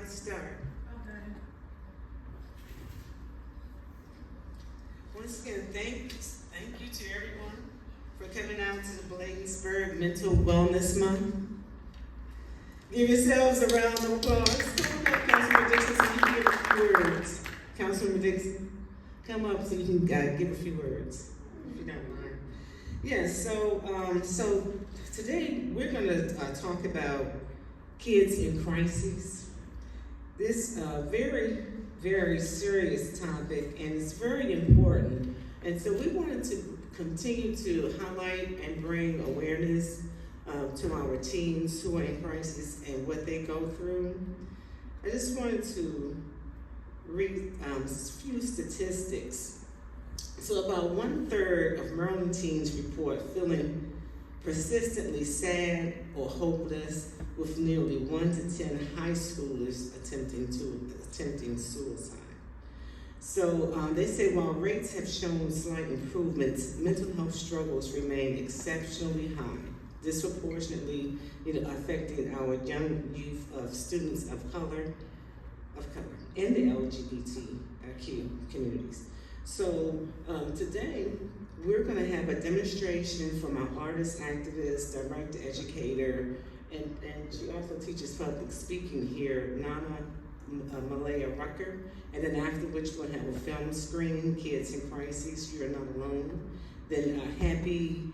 like to start? Okay. Once again, thank you to everyone for coming out to the Bladensburg Mental Wellness Month. Give yourselves a round of applause. Come on up, Councilman Dixon, so you can give a few words. Councilman Dixon, come up so you can give a few words, if you don't mind. Yes, so today we're going to talk about kids in crises. This very, very serious topic, and it's very important. And so we wanted to continue to highlight and bring awareness to our teens who are in crisis and what they go through. I just wanted to read a few statistics. So about 1/3 of Maryland teens report feeling persistently sad or hopeless, with nearly 1 to 10 high schoolers attempting suicide. So they say while rates have shown slight improvements, mental health struggles remain exceptionally high, disproportionately affecting our young youth of students of color in the LGBTQ communities. So today we're going to have a demonstration from our artist, activist, director, educator, and she also teaches public speaking here, Nana Malaya Rucker. And then after which we'll have a film screening, Kids in Crisis, You're Not Alone. Then healthy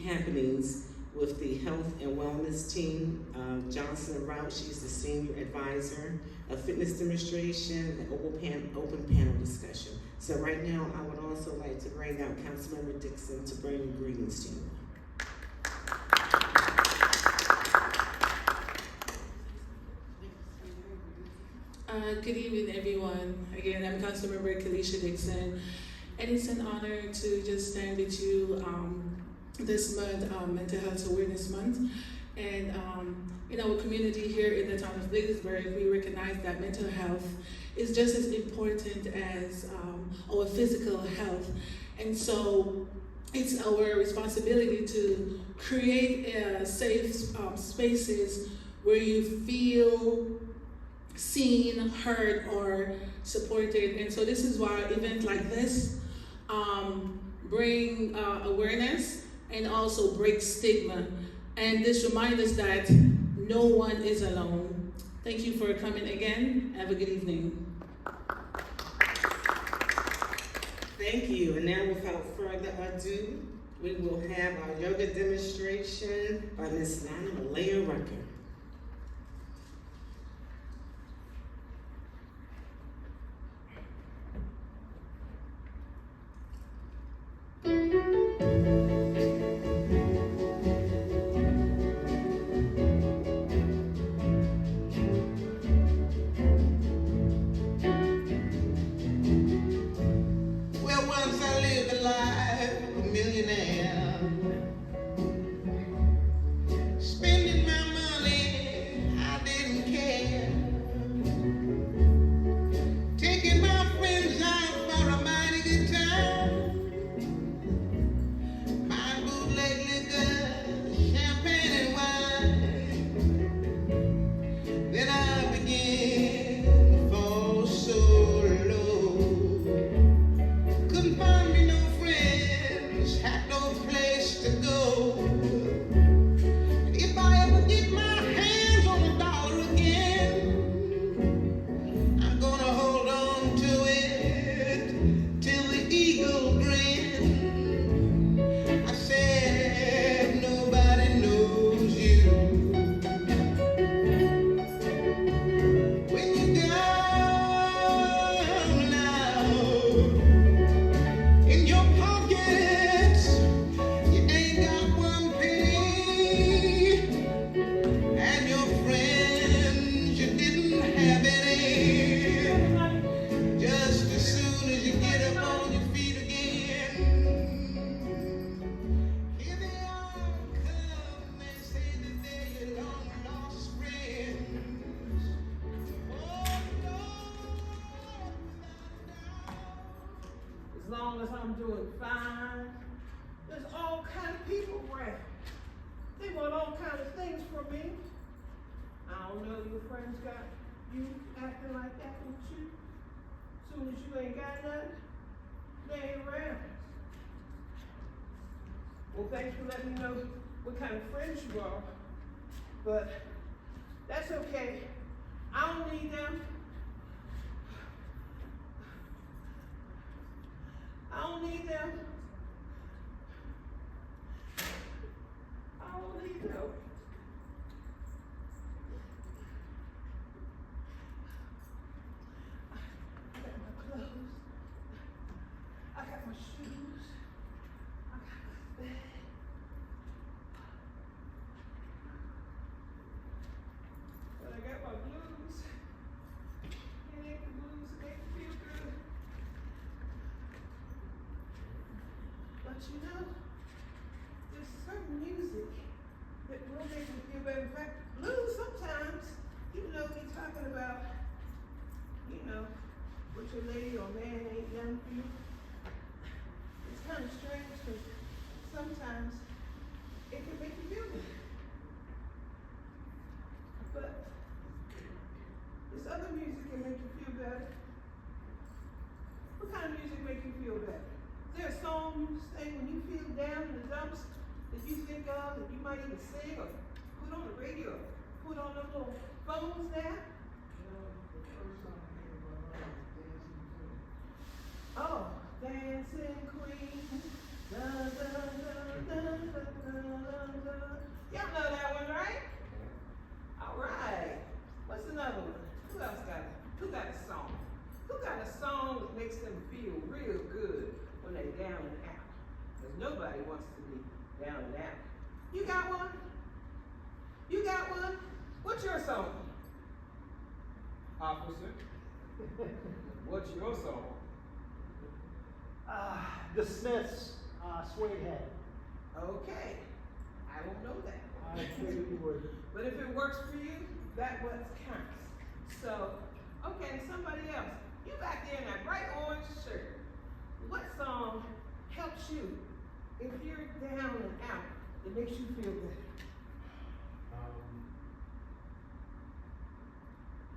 happenings with the health and wellness team. Johnson Rout, she's the senior advisor. A fitness demonstration, an open panel discussion. So right now, I would also like to bring out Councilmember Dixon to bring greetings to you. Good evening, everyone. Again, I'm Councilmember Kalisha Dixon, and it's an honor to just stand with you this month, Mental Health Awareness Month. And in our community here in the town of Bladensburg, we recognize that mental health is just as important as our physical health. And so it's our responsibility to create safe spaces where you feel seen, heard, or supported. And so this is why events like this bring awareness and also break stigma. And this reminds us that no one is alone. Thank you for coming again. Have a good evening. Thank you. And now without further ado, we will have our yoga demonstration by Ms. Nana Malaya Rucker. As long as I'm doing fine, there's all kind of people around. They want all kind of things from me. I don't know your friend. friends got you acting like that with you? Soon as you ain't got nothing, they ain't around. Well, thanks for letting me know what kind of friends you are, but that's okay. I don't need them. I don't need them. I don't need them. I got my clothes. I got my shoes. I got my bag. But I got my blues. It ain't the blues that make me feel good. But you know, there's certain music that will make me feel better. In fact, blues sometimes, even though we talking about, you know, what your lady or man ain't done for you, it's kind of strange because sometimes it can make you feel good. But this other music can make you feel better. What kind of music make you feel better? Is there a song you sing when you feel down in the dumps that you think of, that you might even sing or put on the radio, put on those little phones there? Oh, Dancing Queen. Da, da, da, da, da, da, da. Y'all know that one, right? All right. What's another one? Who else got a song? Who got a song that makes them feel real good when they're down and out? Because nobody wants to be down and out. You got one? You got one? What's your song? Officer, what's your song? The Smiths, Suede Head. Okay. I don't know that. I figured you would. But if it works for you, that what counts. So, okay, somebody else. You back there in that bright orange shirt. What song helps you if you're down and out? It makes you feel good.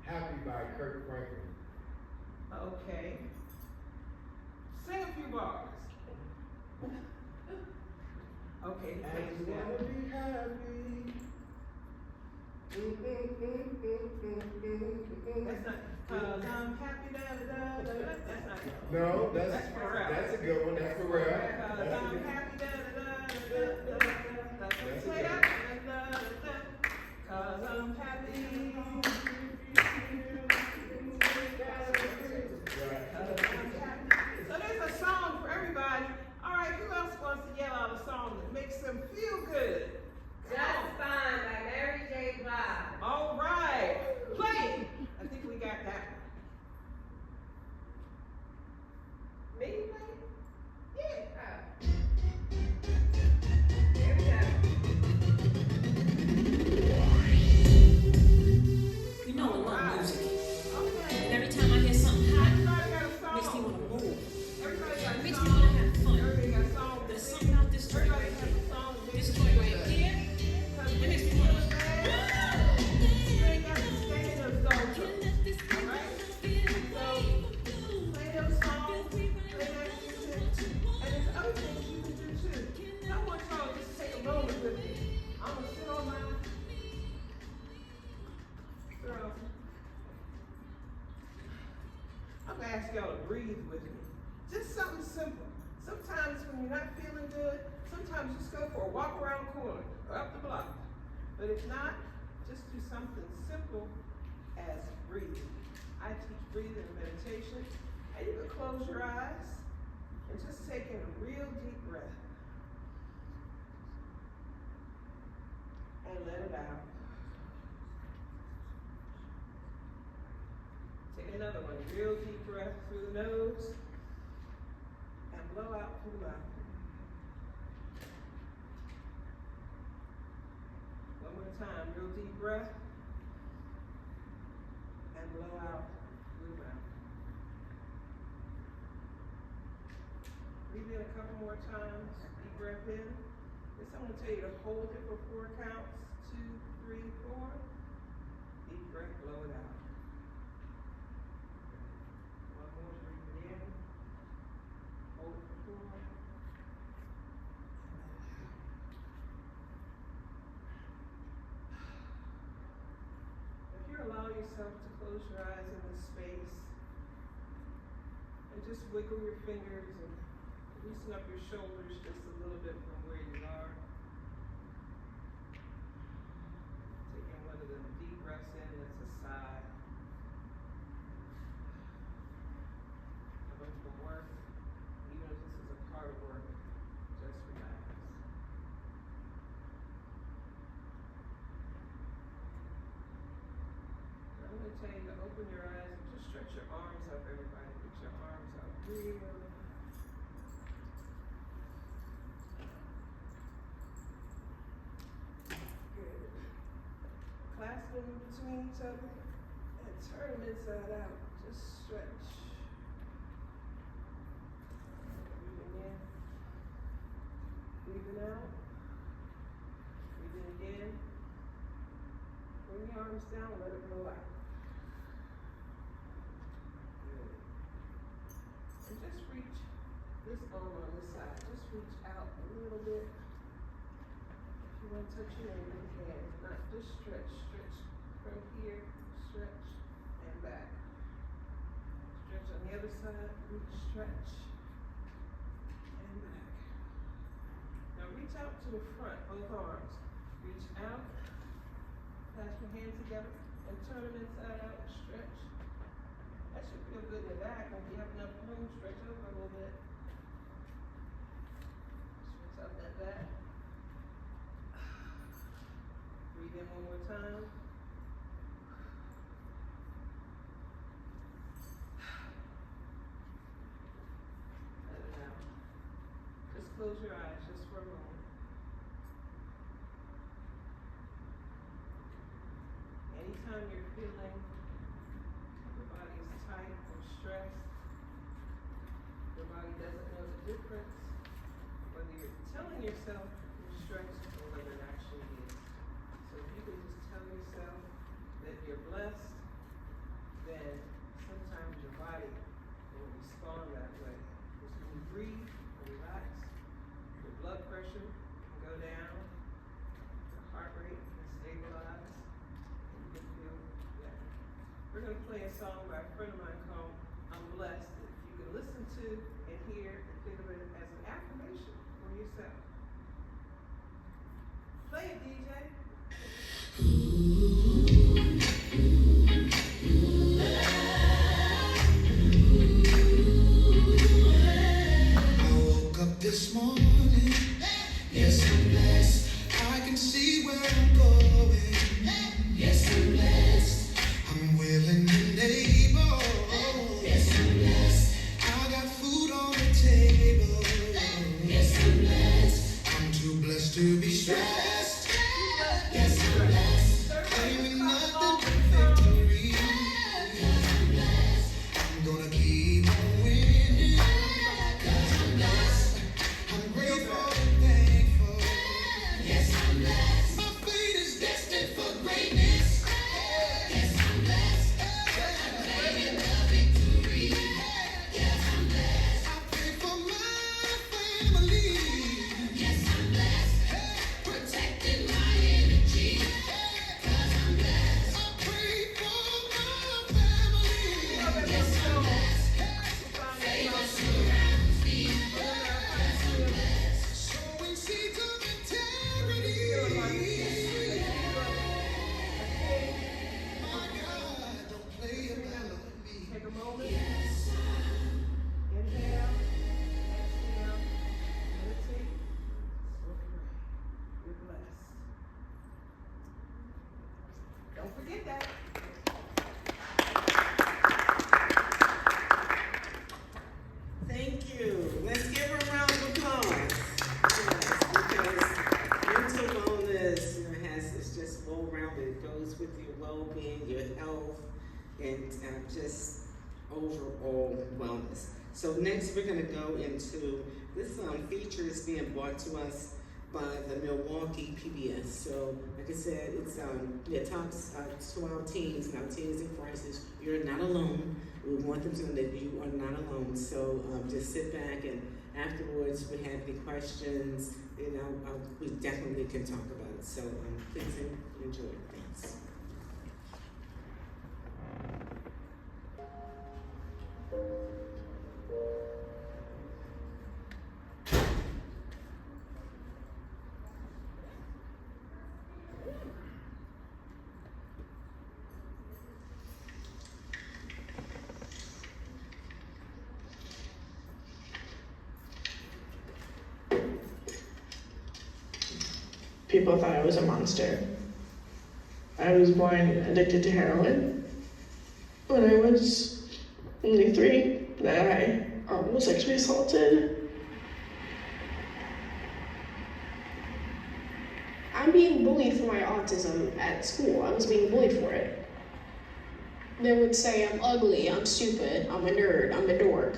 Happy by Kirk Franklin. Okay. Sing a few bars. Okay, I thank just you. wanna be happy. That's not, 'cause I'm happy, da da da da. That's not good. No, That's Pharrell. that's a good one. That's Pharrell. Cause That's a I'm good one. happy, da da da da da da da. That's Say a that, da da da. Cause I'm happy. So there's a song for everybody. All right, who else wants to yell out a song that makes them feel good? Just Fine by Mary J. Blige. All right, play. I think we got that one. Me? Yeah. Here we go. You know I love Right. music. Okay. And every time I hear something hot, Everybody got a it makes me song. want to move. Everybody got It a makes song. me want to have fun. Everybody got a song. There's something about this joint Everybody right has here. a song that This makes joint you right feel here, good. it makes me want to. You ain't got to stay in those songs. Alright? So, play those songs, play that music, and there's other things you can do too. I want y'all to just take a moment with me. I'm gonna sit on my throne. I'm gonna ask y'all to breathe with me. Just something simple. Sometimes when you're not feeling good, sometimes just go for a walk around the corner or up the block. But if not, just do something simple as breathing. I teach breathing and meditation, and you can close your eyes and just take in a real deep breath. And let it out. Take another one, real deep breath through the nose, and blow out through the mouth. One more time, real deep breath, and blow out through the mouth. Breathe in a couple more times, deep breath in. Then someone tell you to hold it for 4 counts, 2, 3, 4. Deep breath, blow it out. One more, breathe it in. Hold it for 4. If you allow yourself to close your eyes in this space and just wiggle your fingers and loosen up your shoulders just a little bit from where you are. Taking one of them deep breaths in, that's a sigh. Coming from work, even if this is a part of work, just relax. I'm going to tell you to open your eyes and just stretch your arms up, everybody. Put your arms up real high. Good. Clasp them in between each other and turn them inside out. Just stretch. Breathing in. Breathing out. Breathing again. Bring your arms down, let it blow out. Good. And just reach this arm on this side. Just reach out a little bit. If you want to touch your name, you can. If not, just stretch. Stretch from here, stretch, and back. Stretch on the other side, reach, stretch, and back. Now reach out to the front, both arms. Reach out. Clasp your hands together and turn them inside out and stretch. That should feel good in the back. If you have enough room, stretch over a little bit. Stretch out that back. Breathe in one more time. Let it out. Just close your eyes just for a moment. Anytime you're feeling your body is tight or stressed, your body doesn't know the difference, whether you're telling yourself you're stressed or whether it actually is. So if you can just tell yourself that you're blessed, then sometimes your body will respond that way. Because when you breathe and relax, your blood pressure can go down, your heart rate can stabilize. We're going to play a song by a friend of mine called I'm Blessed that you can listen to and hear and think of it as an affirmation for yourself. Play it, DJ. I woke up this morning, yes I'm blessed. I can see where I'm going, yes I'm blessed. I'm willing and able, yes I'm blessed. I got food on the table, yes I'm blessed. I'm too blessed to be stressed, yes I'm blessed. Claiming nothing but victory, cause I'm blessed. I'm gonna keep on winning, cause I'm blessed. I'm grateful and thankful, yes I'm blessed. My fate is destined for greatness, yes I'm blessed. I'm claiming the victory, yes I'm blessed. I pray for my family, yes I'm blessed. Protecting my energy, cause I'm blessed. I pray for my family, yes I'm blessed. Favor surrounds me, cause I'm blessed. Sowing seeds of integrity, my God, don't play about me. Take a moment. Inhale, exhale, meditate, or pray. You're blessed. Don't forget that. Thank you. Let's give her a round of applause. Yes, because mental wellness, it's just well-rounded. It goes with your well-being, your health, and just overall wellness. So next we're going to go into, this feature is being brought to us by the Milwaukee PBS. So, like I said, it talks to our teens and our teens in crisis. You're not alone. We want them to know that you are not alone. So just sit back, and afterwards, if we have any questions, we definitely can talk about it. So please enjoy. Thanks. People thought I was a monster. I was born addicted to heroin. When I was only 3, that I was sexually assaulted. I'm being bullied for my autism at school. I was being bullied for it. They would say I'm ugly, I'm stupid, I'm a nerd, I'm a dork.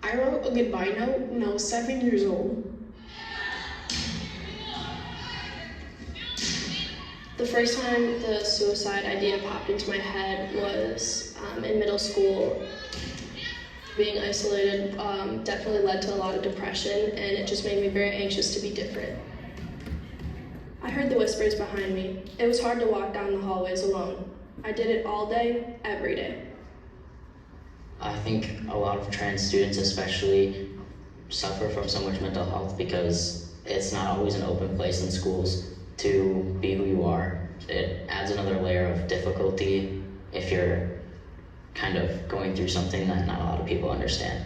I wrote a goodbye note when I was 7 years old. The first time the suicide idea popped into my head was in middle school. Being isolated definitely led to a lot of depression, and it just made me very anxious to be different. I heard the whispers behind me. It was hard to walk down the hallways alone. I did it all day, every day. I think a lot of trans students especially suffer from so much mental health because it's not always an open place in schools to be who you are. It adds another layer of difficulty if you're kind of going through something that not a lot of people understand.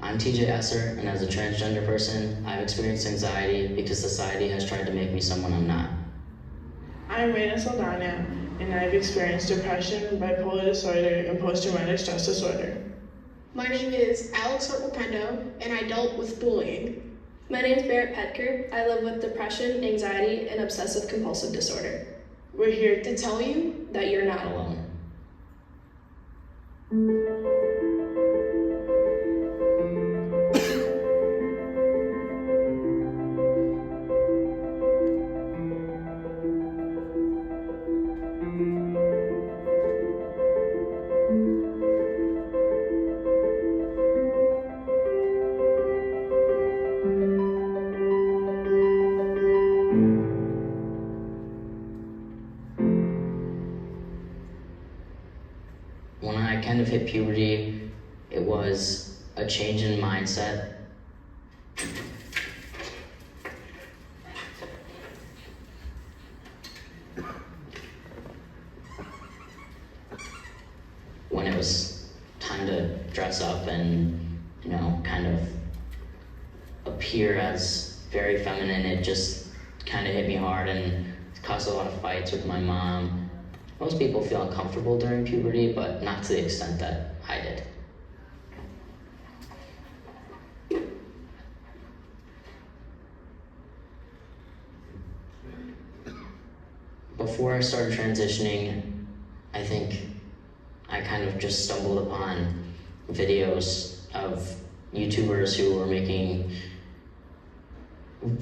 I'm TJ Esser, and as a transgender person, I've experienced anxiety because society has tried to make me someone I'm not. I'm Raina Saldana, and I've experienced depression, bipolar disorder, and post-traumatic stress disorder. My name is Alex Orpendo, and I dealt with bullying. My name is Barrett Petker. I live with depression, anxiety, and obsessive compulsive disorder. We're here to tell you that you're not alone. When I kind of hit puberty, it was a change in mindset. When it was time to dress up and, kind of appear as very feminine, it just kind of hit me hard and caused a lot of fights with my mom. Most people feel uncomfortable during puberty, but not to the extent that I did. Before I started transitioning, I think I kind of just stumbled upon videos of YouTubers who were making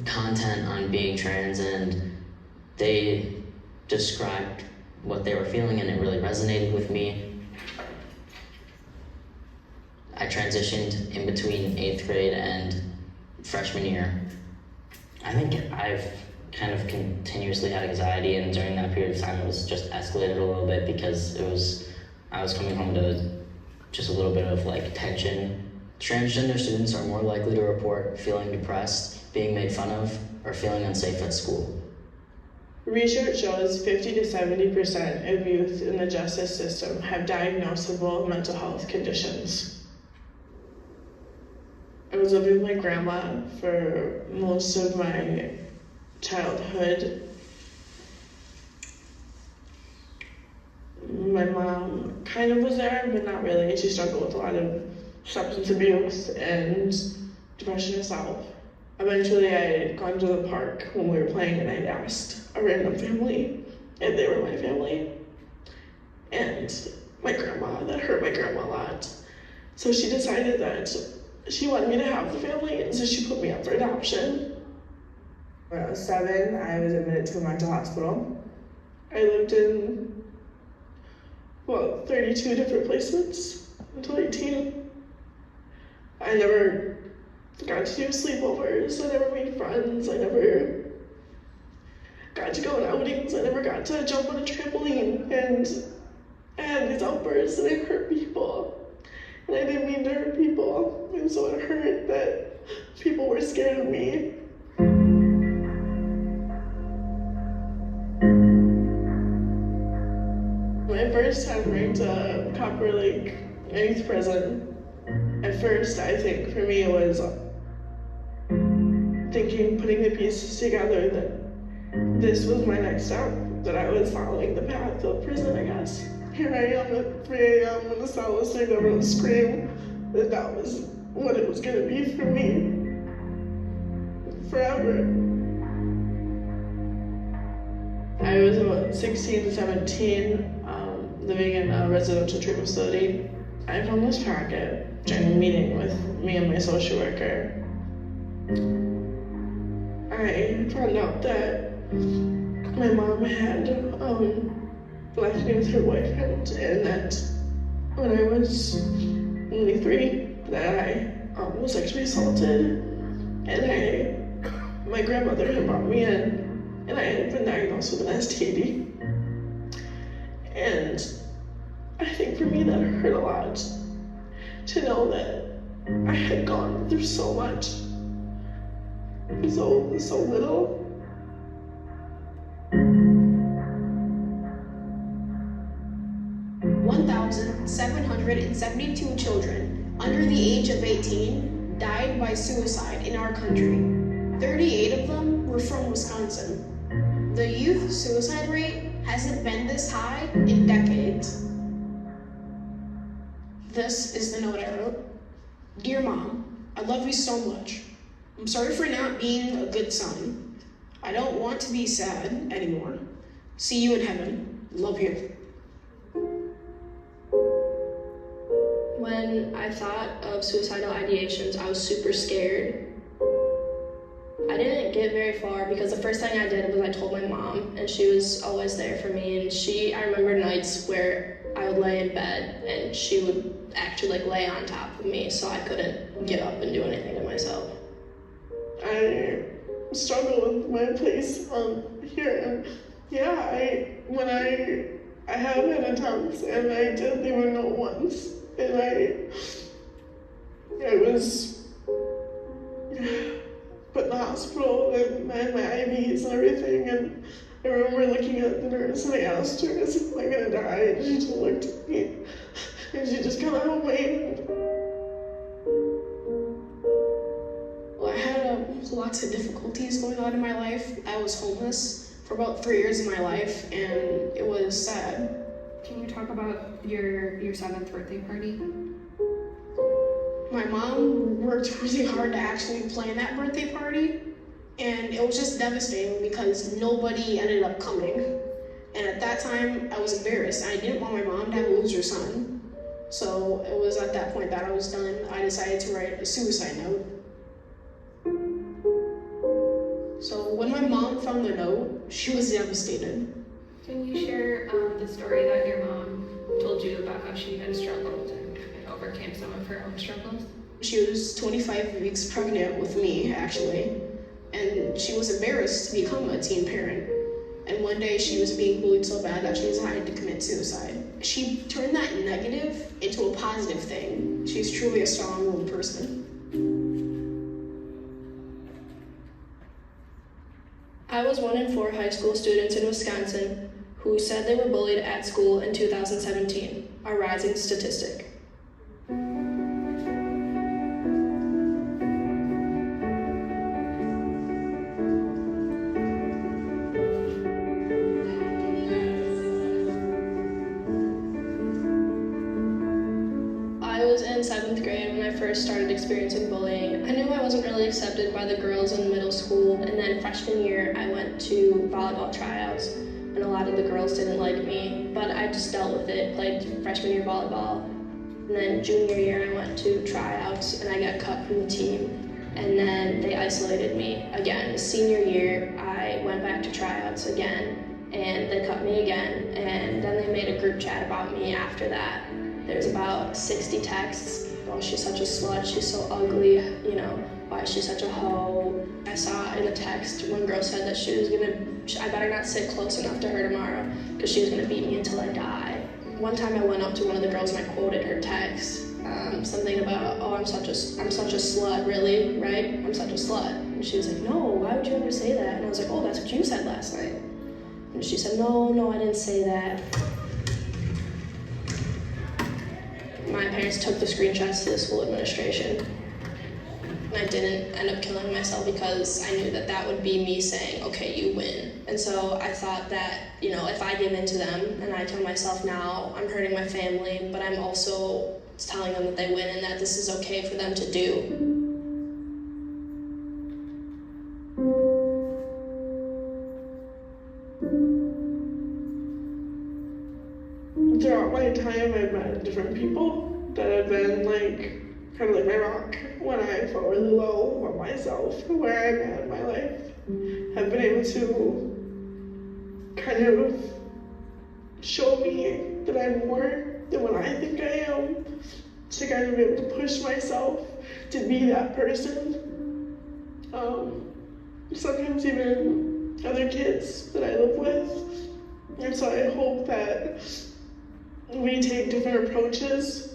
content on being trans, and they described what they were feeling, and it really resonated with me. I transitioned in between 8th grade and freshman year. I think I've kind of continuously had anxiety, and during that period of time it was just escalated a little bit because I was coming home to just a little bit of tension. Transgender students are more likely to report feeling depressed, being made fun of, or feeling unsafe at school. Research shows 50 to 70% of youth in the justice system have diagnosable mental health conditions. I was living with my grandma for most of my childhood. My mom kind of was there, but not really. She struggled with a lot of substance abuse and depression herself. Eventually, I had gone to the park when we were playing, and I'd asked a random family, and they were my family. And that hurt my grandma a lot. So she decided that she wanted me to have the family, and so she put me up for adoption. When I was 7, I was admitted to a mental hospital. I lived in, 32 different placements until 18. I never got to do sleepovers, I never made friends, I never got to go on outings, I never got to jump on a trampoline, and I had these outbursts and I hurt people. And I didn't mean to hurt people, and so it hurt that people were scared of me. My first time going to Copper Lake Youth Prison, at first I think for me it was putting the pieces together that this was my next step, that I was following the path of prison, I guess. Here I am at 3 a.m. in the cell listening to everyone scream that was what it was going to be for me forever. I was about 16 to 17, living in a residential treatment facility. I found this packet during a meeting with me and my social worker. I found out that my mom had left me with her boyfriend, and that when I was only 3, that I was sexually assaulted, and my grandmother had brought me in, and I had been diagnosed with an STD. And I think for me that hurt a lot, to know that I had gone through so much, so little. (1,772 children under the age of 18 died by suicide in our country. 38 of them were from Wisconsin. The youth suicide rate hasn't been this high in decades. This is the note I wrote. Dear Mom, I love you so much. I'm sorry for not being a good son. I don't want to be sad anymore. See you in heaven. Love you. When I thought of suicidal ideations, I was super scared. I didn't get very far because the first thing I did was I told my mom, and she was always there for me. And I remember nights where I would lay in bed and she would actually lay on top of me so I couldn't get up and do anything to myself. I struggle with my place here, and when I have had attempts, and I did leave a note once, and I was put in the hospital, and I had my IVs and everything, and I remember looking at the nurse and I asked her, am I gonna die? And she just looked at me, and she just kind of held my hand. I had lots of difficulties going on in my life. I was homeless for about 3 years of my life, and it was sad. Can you talk about your 7th birthday party? My mom worked really hard to actually plan that birthday party, and it was just devastating because nobody ended up coming. And at that time, I was embarrassed. I didn't want my mom to have a loser son. So it was at that point that I was done. I decided to write a suicide note. So when my mom found the note, she was devastated. Can you share the story that your mom told you about how she had struggled and overcame some of her own struggles? She was 25 weeks pregnant with me, actually, and she was embarrassed to become a teen parent. And one day she was being bullied so bad that she decided to commit suicide. She turned that negative into a positive thing. She's truly a strong-willed person. I was 1 in 4 high school students in Wisconsin who said they were bullied at school in 2017, a rising statistic. I was in 7th grade when I first started experiencing bullying. I knew I wasn't really accepted by the girls in middle school, and then freshman year I went to volleyball tryouts, and a lot of the girls didn't like me, but I just dealt with it, played freshman year volleyball. And then junior year I went to tryouts and I got cut from the team. and then they isolated me again. Senior year, I went back to tryouts again, and they cut me again, and then they made a group chat about me after that. There's about 60 texts. Oh, she's such a slut, she's so ugly, you know, why is she such a hoe? I saw in the text one girl said that I better not sit close enough to her tomorrow because she was gonna beat me until I die. One time I went up to one of the girls and I quoted her text, something about, oh, I'm such a slut, really, right? I'm such a slut. And she was like, no, why would you ever say that? And I was like, oh, that's what you said last night. And she said, no, I didn't say that. My parents took the screenshots to the school administration. And I didn't end up killing myself because I knew that that would be me saying, okay, you win. And so I thought that, you know, if I give in to them and I kill myself now, I'm hurting my family, but I'm also telling them that they win and that this is okay for them to do. Throughout my time, I've met different people that have been like, kind of like my rock when I felt really low about myself, where I'm at in my life. Have been able to kind of show me that I'm more than what I think I am, to kind of be able to push myself to be that person. Sometimes even other kids that I live with. And so I hope that we take different approaches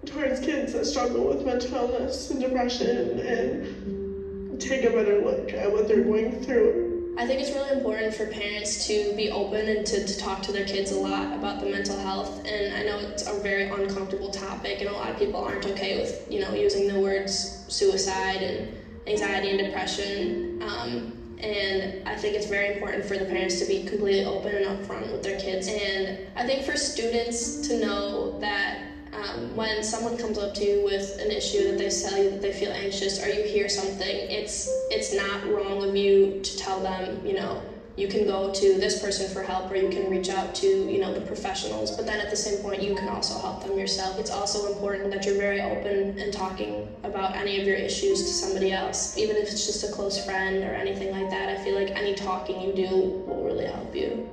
towards kids that struggle with mental illness and depression and take a better look at what they're going through. I think it's really important for parents to be open and to talk to their kids a lot about the mental health. And I know it's a very uncomfortable topic and a lot of people aren't okay with, you know, using the words suicide and anxiety and depression. And I think it's very important for the parents to be completely open and upfront with their kids. And I think for students to know that when someone comes up to you with an issue that they tell you that they feel anxious or you hear something, it's not wrong of you to tell them, you know, you can go to this person for help or you can reach out to, you know, the professionals, but then at the same point you can also help them yourself. It's also important that you're very open and talking about any of your issues to somebody else, even if it's just a close friend or anything like that. I feel like any talking you do will really help you.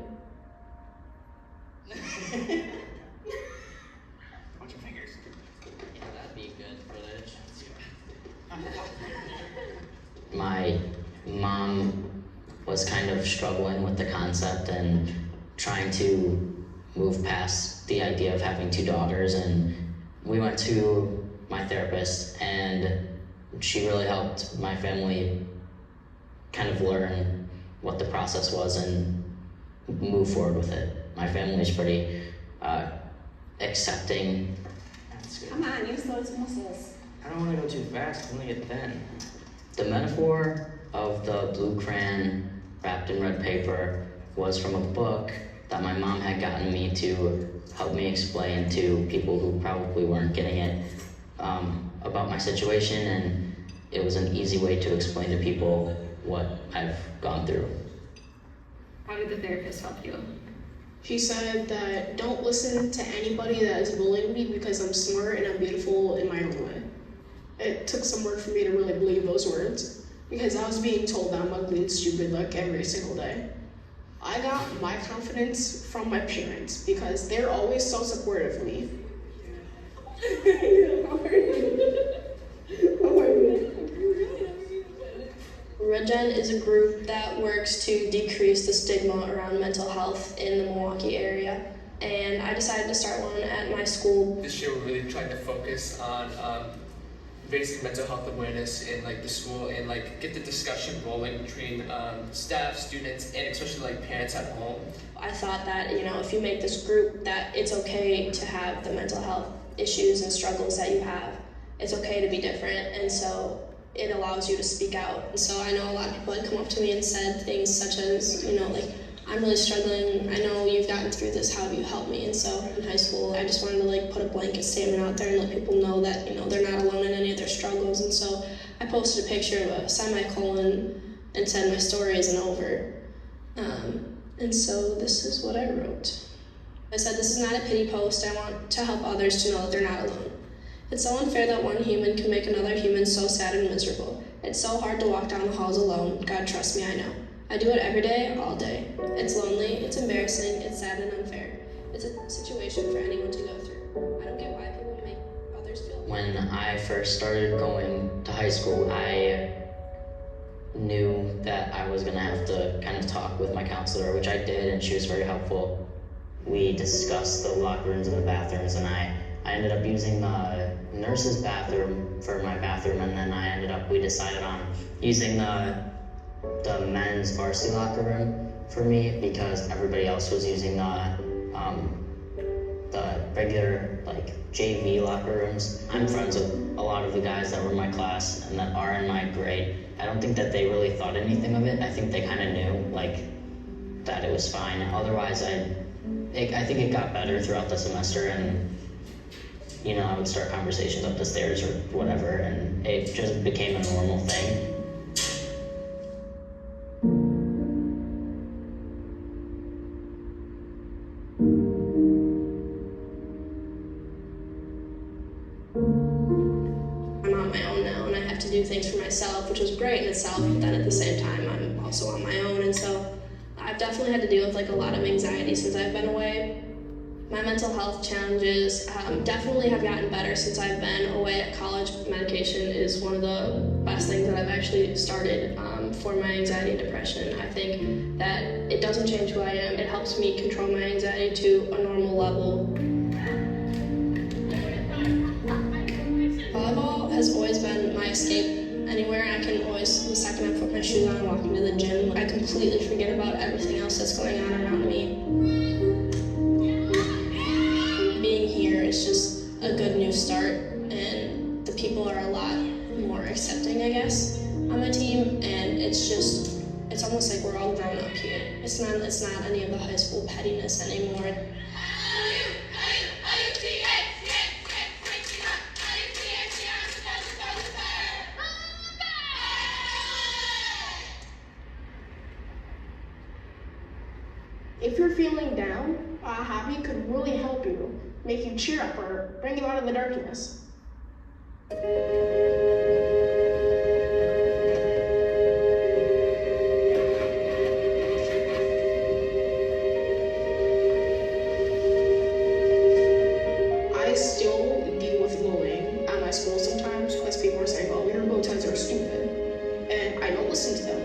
Watch your fingers. Yeah, that'd be good footage. My mom was kind of struggling with the concept and trying to move past the idea of having two daughters, and we went to my therapist and she really helped my family kind of learn what the process was and move forward with it. My family's pretty accepting. Come on, use those muscles. I don't want to go too fast, I'm gonna get thin. The metaphor of the blue crayon wrapped in red paper was from a book that my mom had gotten me to help me explain to people who probably weren't getting it about my situation, and it was an easy way to explain to people what I've gone through. How did the therapist help you? She said that don't listen to anybody that is bullying me because I'm smart and I'm beautiful in my own way. It took some work for me to really believe those words because I was being told that I'm ugly and stupid like every single day. I got my confidence from my parents because they're always so supportive of me. Regen is a group that works to decrease the stigma around mental health in the Milwaukee area. And I decided to start one at my school. This year we're really trying to focus on basic mental health awareness in like the school and like get the discussion rolling between staff, students, and especially like parents at home. I thought that, you know, if you make this group that it's okay to have the mental health issues and struggles that you have. It's okay to be different, and so it allows you to speak out. And so I know a lot of people had come up to me and said things such as, you know, like, I'm really struggling, I know you've gotten through this, how have you helped me? And so in high school, I just wanted to like put a blanket statement out there and let people know that, you know, they're not alone in any of their struggles. And so I posted a picture of a semicolon and said my story isn't over. And so this is what I wrote. I said, this is not a pity post, I want to help others to know that they're not alone. It's so unfair that one human can make another human so sad and miserable. It's so hard to walk down the halls alone. God, trust me, I know. I do it every day, all day. It's lonely, it's embarrassing, it's sad and unfair. It's a situation for anyone to go through. I don't get why people make others feel. When I first started going to high school, I knew that I was gonna have to kind of talk with my counselor, which I did, and she was very helpful. We discussed the locker rooms and the bathrooms, and I ended up using the nurse's bathroom for my bathroom, and then we decided on using the men's varsity locker room for me because everybody else was using the regular JV locker rooms. I'm friends with a lot of the guys that were in my class and that are in my grade. I don't think that they really thought anything of it. I think they kind of knew that it was fine. Otherwise, I think it got better throughout the semester, and I would start conversations up the stairs or whatever, and it just became a normal thing. I'm on my own now, and I have to do things for myself, which was great in itself, but then at the same time, I'm also on my own, and so I've definitely had to deal with a lot of anxiety since I've been away. My mental health challenges definitely have gotten better since I've been away at college. Medication is one of the best things that I've actually started for my anxiety and depression. I think that it doesn't change who I am. It helps me control my anxiety to a normal level. Volleyball has always been my escape. Anywhere I can always, the second I put my shoes on and walk into the gym, I completely forget about everything else that's going on around me. Being here is just a good new start, and the people are a lot more accepting, I guess, on my team, and it's almost like we're all grown up here. It's not any of the high school pettiness anymore. If you're feeling down, a hobby could really help you, make you cheer up or bring you out of the darkness. I still deal with bullying at my school sometimes because people are saying, oh, your bow ties are stupid, and I don't listen to them.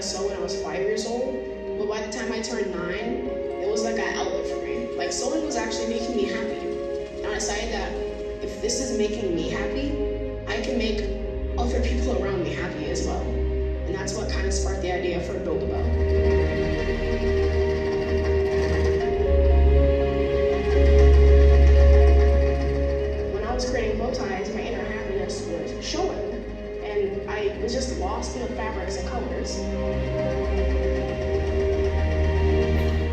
Sew when I was 5 years old, but by the time I turned 9, it was like an outlet for me. Sewing was actually making me happy. And I decided that if this is making me happy, I can make other people around me happy as well. And that's what kind of sparked the idea for Build-A-Bow. When I was creating bow ties, my inner happiness was showing. And I was just lost in the fabrics and colors.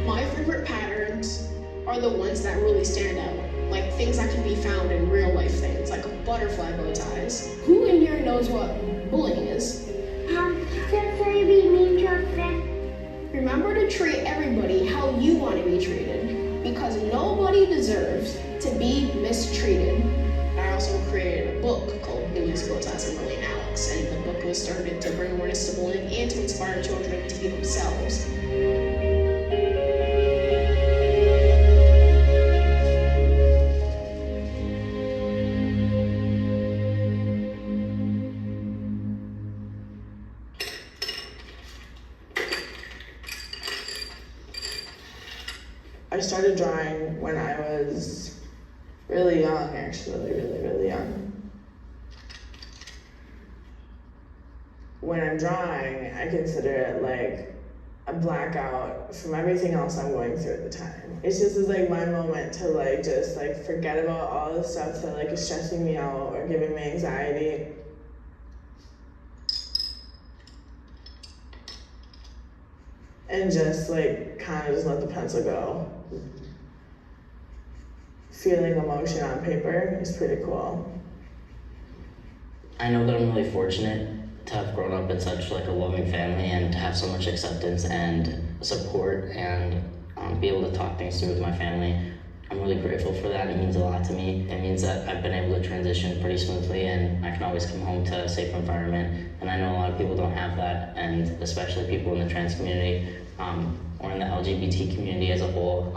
My favorite patterns are the ones that really stand out, like things that can be found in real life things, like butterfly bow ties. Who in here knows what bullying is? Remember to treat everybody how you want to be treated, because nobody deserves to be mistreated. I also created a book called Bullies, Bow Ties, and Bullying Alex, and the book was started to bring awareness to bullying and to inspire children to be themselves. I started drawing when I was really young, actually, really young. When I'm drawing, I consider it like a blackout from everything else I'm going through at the time. It's just my moment to just forget about all the stuff that is stressing me out or giving me anxiety. And just kind of just let the pencil go. Feeling emotion on paper is pretty cool. I know that I'm really fortunate to have grown up in such a loving family and to have so much acceptance and support, and be able to talk things through with my family. I'm really grateful for that. It means a lot to me. It means that I've been able to transition pretty smoothly, and I can always come home to a safe environment. And I know a lot of people don't have that, and especially people in the trans community or in the LGBT community as a whole.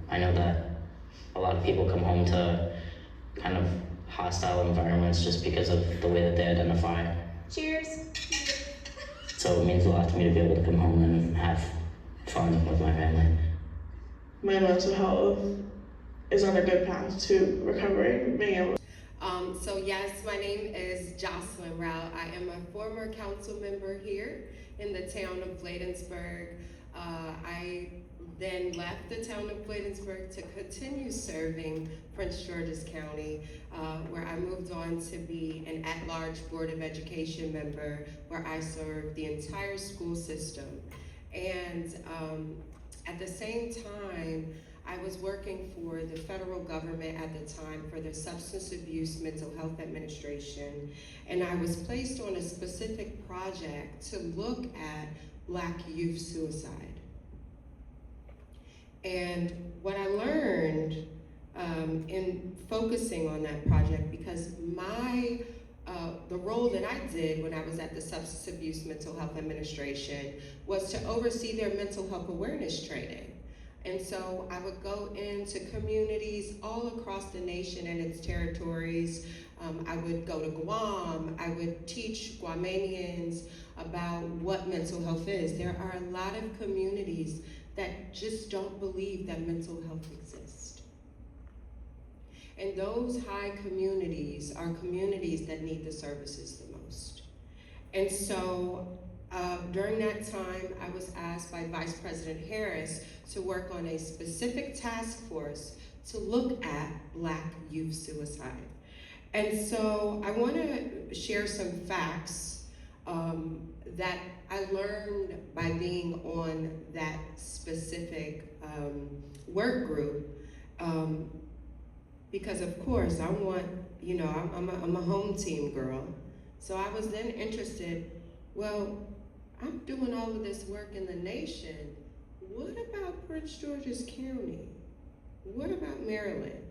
I know that a lot of people come home to kind of hostile environments just because of the way that they identify. Cheers. So it means a lot to me to be able to come home and have fun with my family. My mental health is on a good path to recovering, being able. So yes, my name is Jocelyn Rao. I am a former council member here in the town of Bladensburg. I then left the town of Bladensburg to continue serving Prince George's County, where I moved on to be an at-large Board of Education member, where I served the entire school system. And at the same time, I was working for the federal government at the time for the Substance Abuse Mental Health Administration, and I was placed on a specific project to look at Black youth suicide. And what I learned in focusing on that project, because the role that I did when I was at the Substance Abuse Mental Health Administration was to oversee their mental health awareness training. And so I would go into communities all across the nation and its territories. I would go to Guam. I would teach Guamanians about what mental health is. There are a lot of communities that just don't believe that mental health exists. And those high communities are communities that need the services the most. And so during that time, I was asked by Vice President Harris to work on a specific task force to look at Black youth suicide. And so I want to share some facts that I learned by being on that specific work group, because of course I want, I'm a home team girl. So I was then interested, well, I'm doing all of this work in the nation. What about Prince George's County? What about Maryland?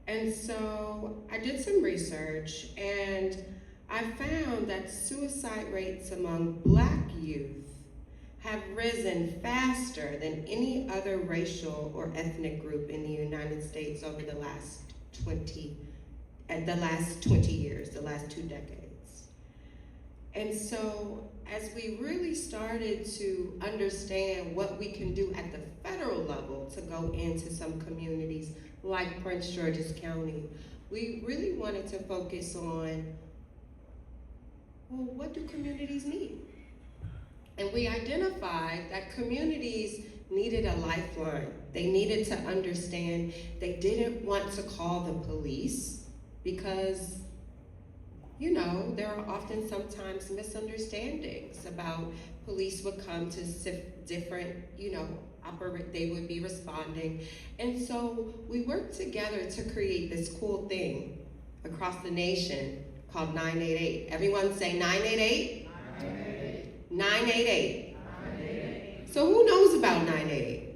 And so I did some research, and I found that suicide rates among Black youth have risen faster than any other racial or ethnic group in the United States over the last 20 years, the last 2 decades. And so as we really started to understand what we can do at the federal level to go into some communities like Prince George's County, we really wanted to focus on, well, what do communities need? And we identified that communities needed a lifeline. They needed to understand. They didn't want to call the police because, there are often sometimes misunderstandings about police would come to different, they would be responding. And so we worked together to create this cool thing across the nation called 988. Everyone say 988? 988. 988. 988. So who knows about 988?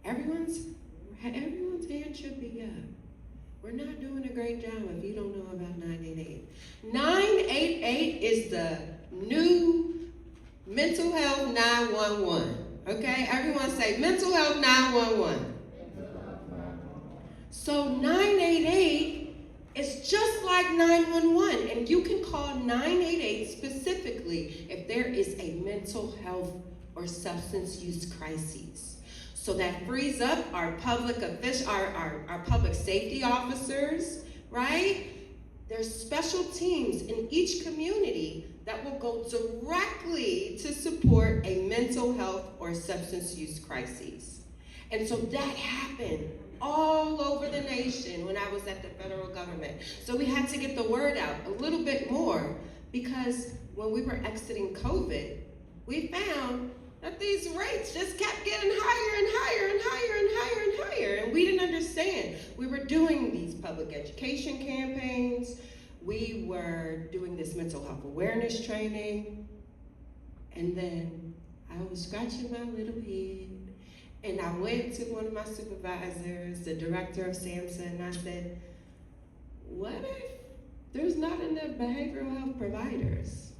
Everyone's hand should be up. We're not doing a great job if you don't know about 988. 988 is the new mental health 911. Okay, everyone say mental health 911. So 988 is just like 911, and you can call 988 specifically if there is a mental health or substance use crisis. So that frees up our public safety officers, right? There's special teams in each community that will go directly to support a mental health or substance use crisis. And so that happened all over the nation when I was at the federal government. So we had to get the word out a little bit more, because when we were exiting COVID, we found that these rates just kept getting higher and higher and higher and higher and higher, and we didn't understand. We were doing these public education campaigns, we were doing this mental health awareness training, and then I was scratching my little head. And I went to one of my supervisors, the director of SAMHSA, and I said, what if there's not enough behavioral health providers?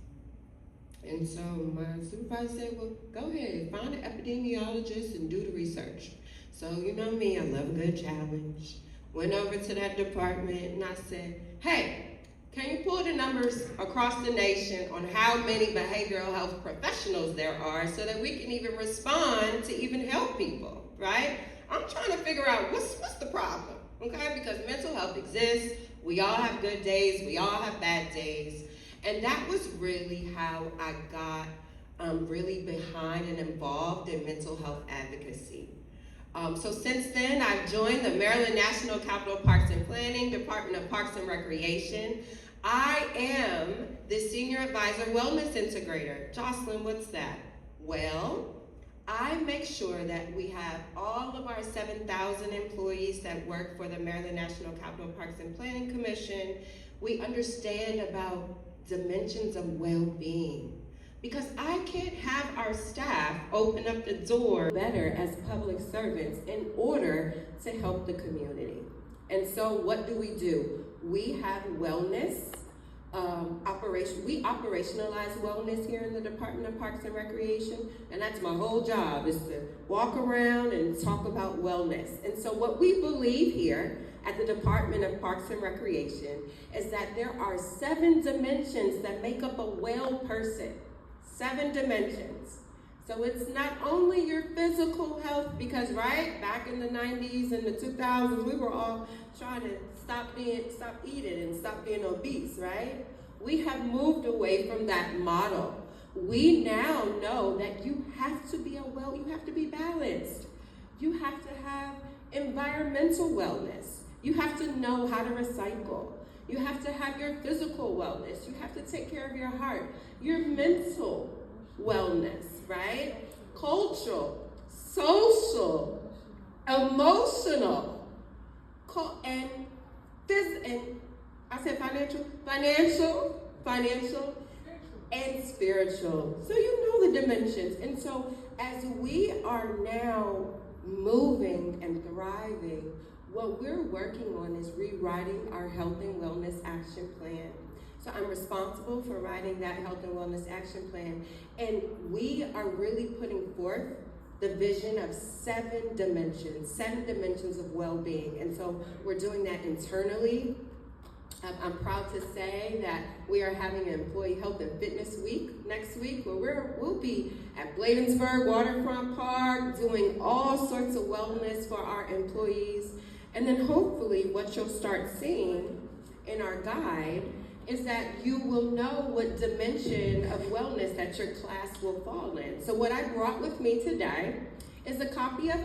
And so my supervisor said, well, go ahead, find an epidemiologist and do the research. So you know me, I love a good challenge. Went over to that department and I said, hey, can you pull the numbers across the nation on how many behavioral health professionals there are so that we can even respond to even help people, right? I'm trying to figure out what's the problem, okay? Because mental health exists, we all have good days, we all have bad days. And that was really how I got really behind and involved in mental health advocacy. So since then, I've joined the Maryland National Capital Parks and Planning, Department of Parks and Recreation. I am the Senior Advisor Wellness Integrator. Jocelyn, what's that? Well, I make sure that we have all of our 7,000 employees that work for the Maryland National Capital Parks and Planning Commission. We understand about dimensions of well-being. Because I can't have our staff open up the door better as public servants in order to help the community. And so what do? We have wellness we operationalize wellness here in the Department of Parks and Recreation, and that's my whole job, is to walk around and talk about wellness. And so what we believe here at the Department of Parks and Recreation is that there are 7 dimensions that make up a well person. 7 dimensions. So it's not only your physical health, because back in the 90s and the 2000s, we were all trying to stop eating and stop being obese, right? We have moved away from that model. We now know that you have to be you have to be balanced. You have to have environmental wellness. You have to know how to recycle. You have to have your physical wellness. You have to take care of your heart, your mental wellness, right? Cultural, social, emotional, and I said financial, and spiritual. So you know the dimensions. And so as we are now moving and thriving, what we're working on is rewriting our health and wellness action plan. So I'm responsible for writing that health and wellness action plan. And we are really putting forth the vision of 7 dimensions of well-being. And so we're doing that internally. I'm proud to say that we are having an Employee Health and Fitness Week next week, where we'll be at Bladensburg Waterfront Park doing all sorts of wellness for our employees. And then hopefully what you'll start seeing in our guide is that you will know what dimension of wellness that your class will fall in. So what I brought with me today is a copy of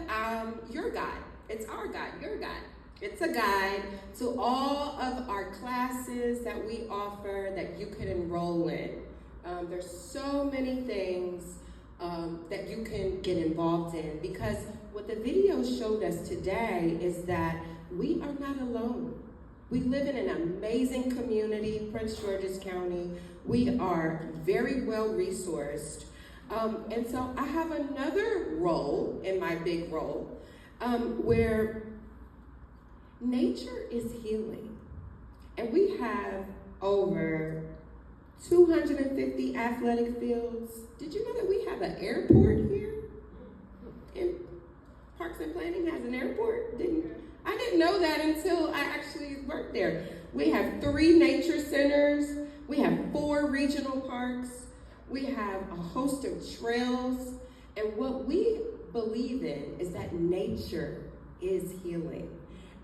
your guide. It's our guide, your guide. It's a guide to all of our classes that we offer that you can enroll in. There's so many things that you can get involved in, because what the video showed us today is that we are not alone. We live in an amazing community, Prince George's County. We are very well resourced. And so I have another role in my big role where nature is healing. And we have over 250 athletic fields. Did you know that we have an airport here? And Parks and Planning has an airport? I didn't know that until I actually worked there. We have 3 nature centers. We have 4 regional parks. We have a host of trails. And what we believe in is that nature is healing.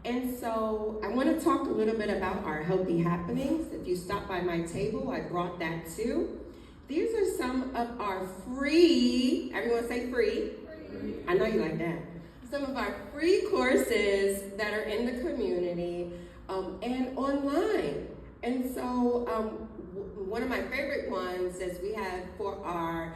And so I want to talk a little bit about our healthy happenings. If you stop by my table, I brought that too. These are some of our free, everyone say free. I know you like that. Some of our free courses that are in the community and online. And so one of my favorite ones is we have for our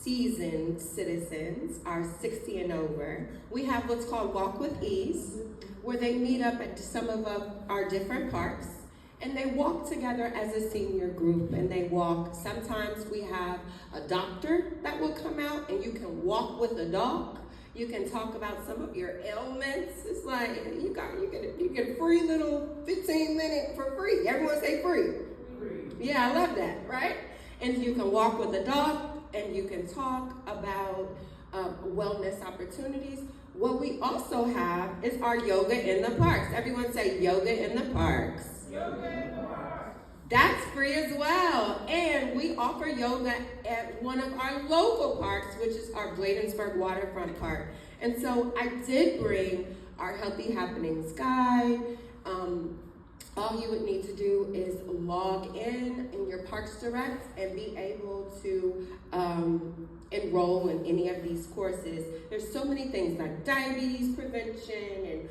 seasoned citizens, our 60 and over, we have what's called Walk with Ease, where they meet up at some of our different parks And they walk together as a senior group, and they walk. Sometimes we have a doctor that will come out, and you can walk with a dog. You can talk about some of your ailments. It's like you get a free little 15-minute for free. Everyone say free. Yeah, I love that, right? And you can walk with a dog, and you can talk about wellness opportunities. What we also have is our yoga in the parks. Everyone say yoga in the parks. That's free as well. And we offer yoga at one of our local parks, which is our Bladensburg waterfront park. And so I did bring our Healthy Happenings guide. All you would need to do is log in your Parks Direct and be able to enroll in any of these courses. There's so many things like diabetes prevention,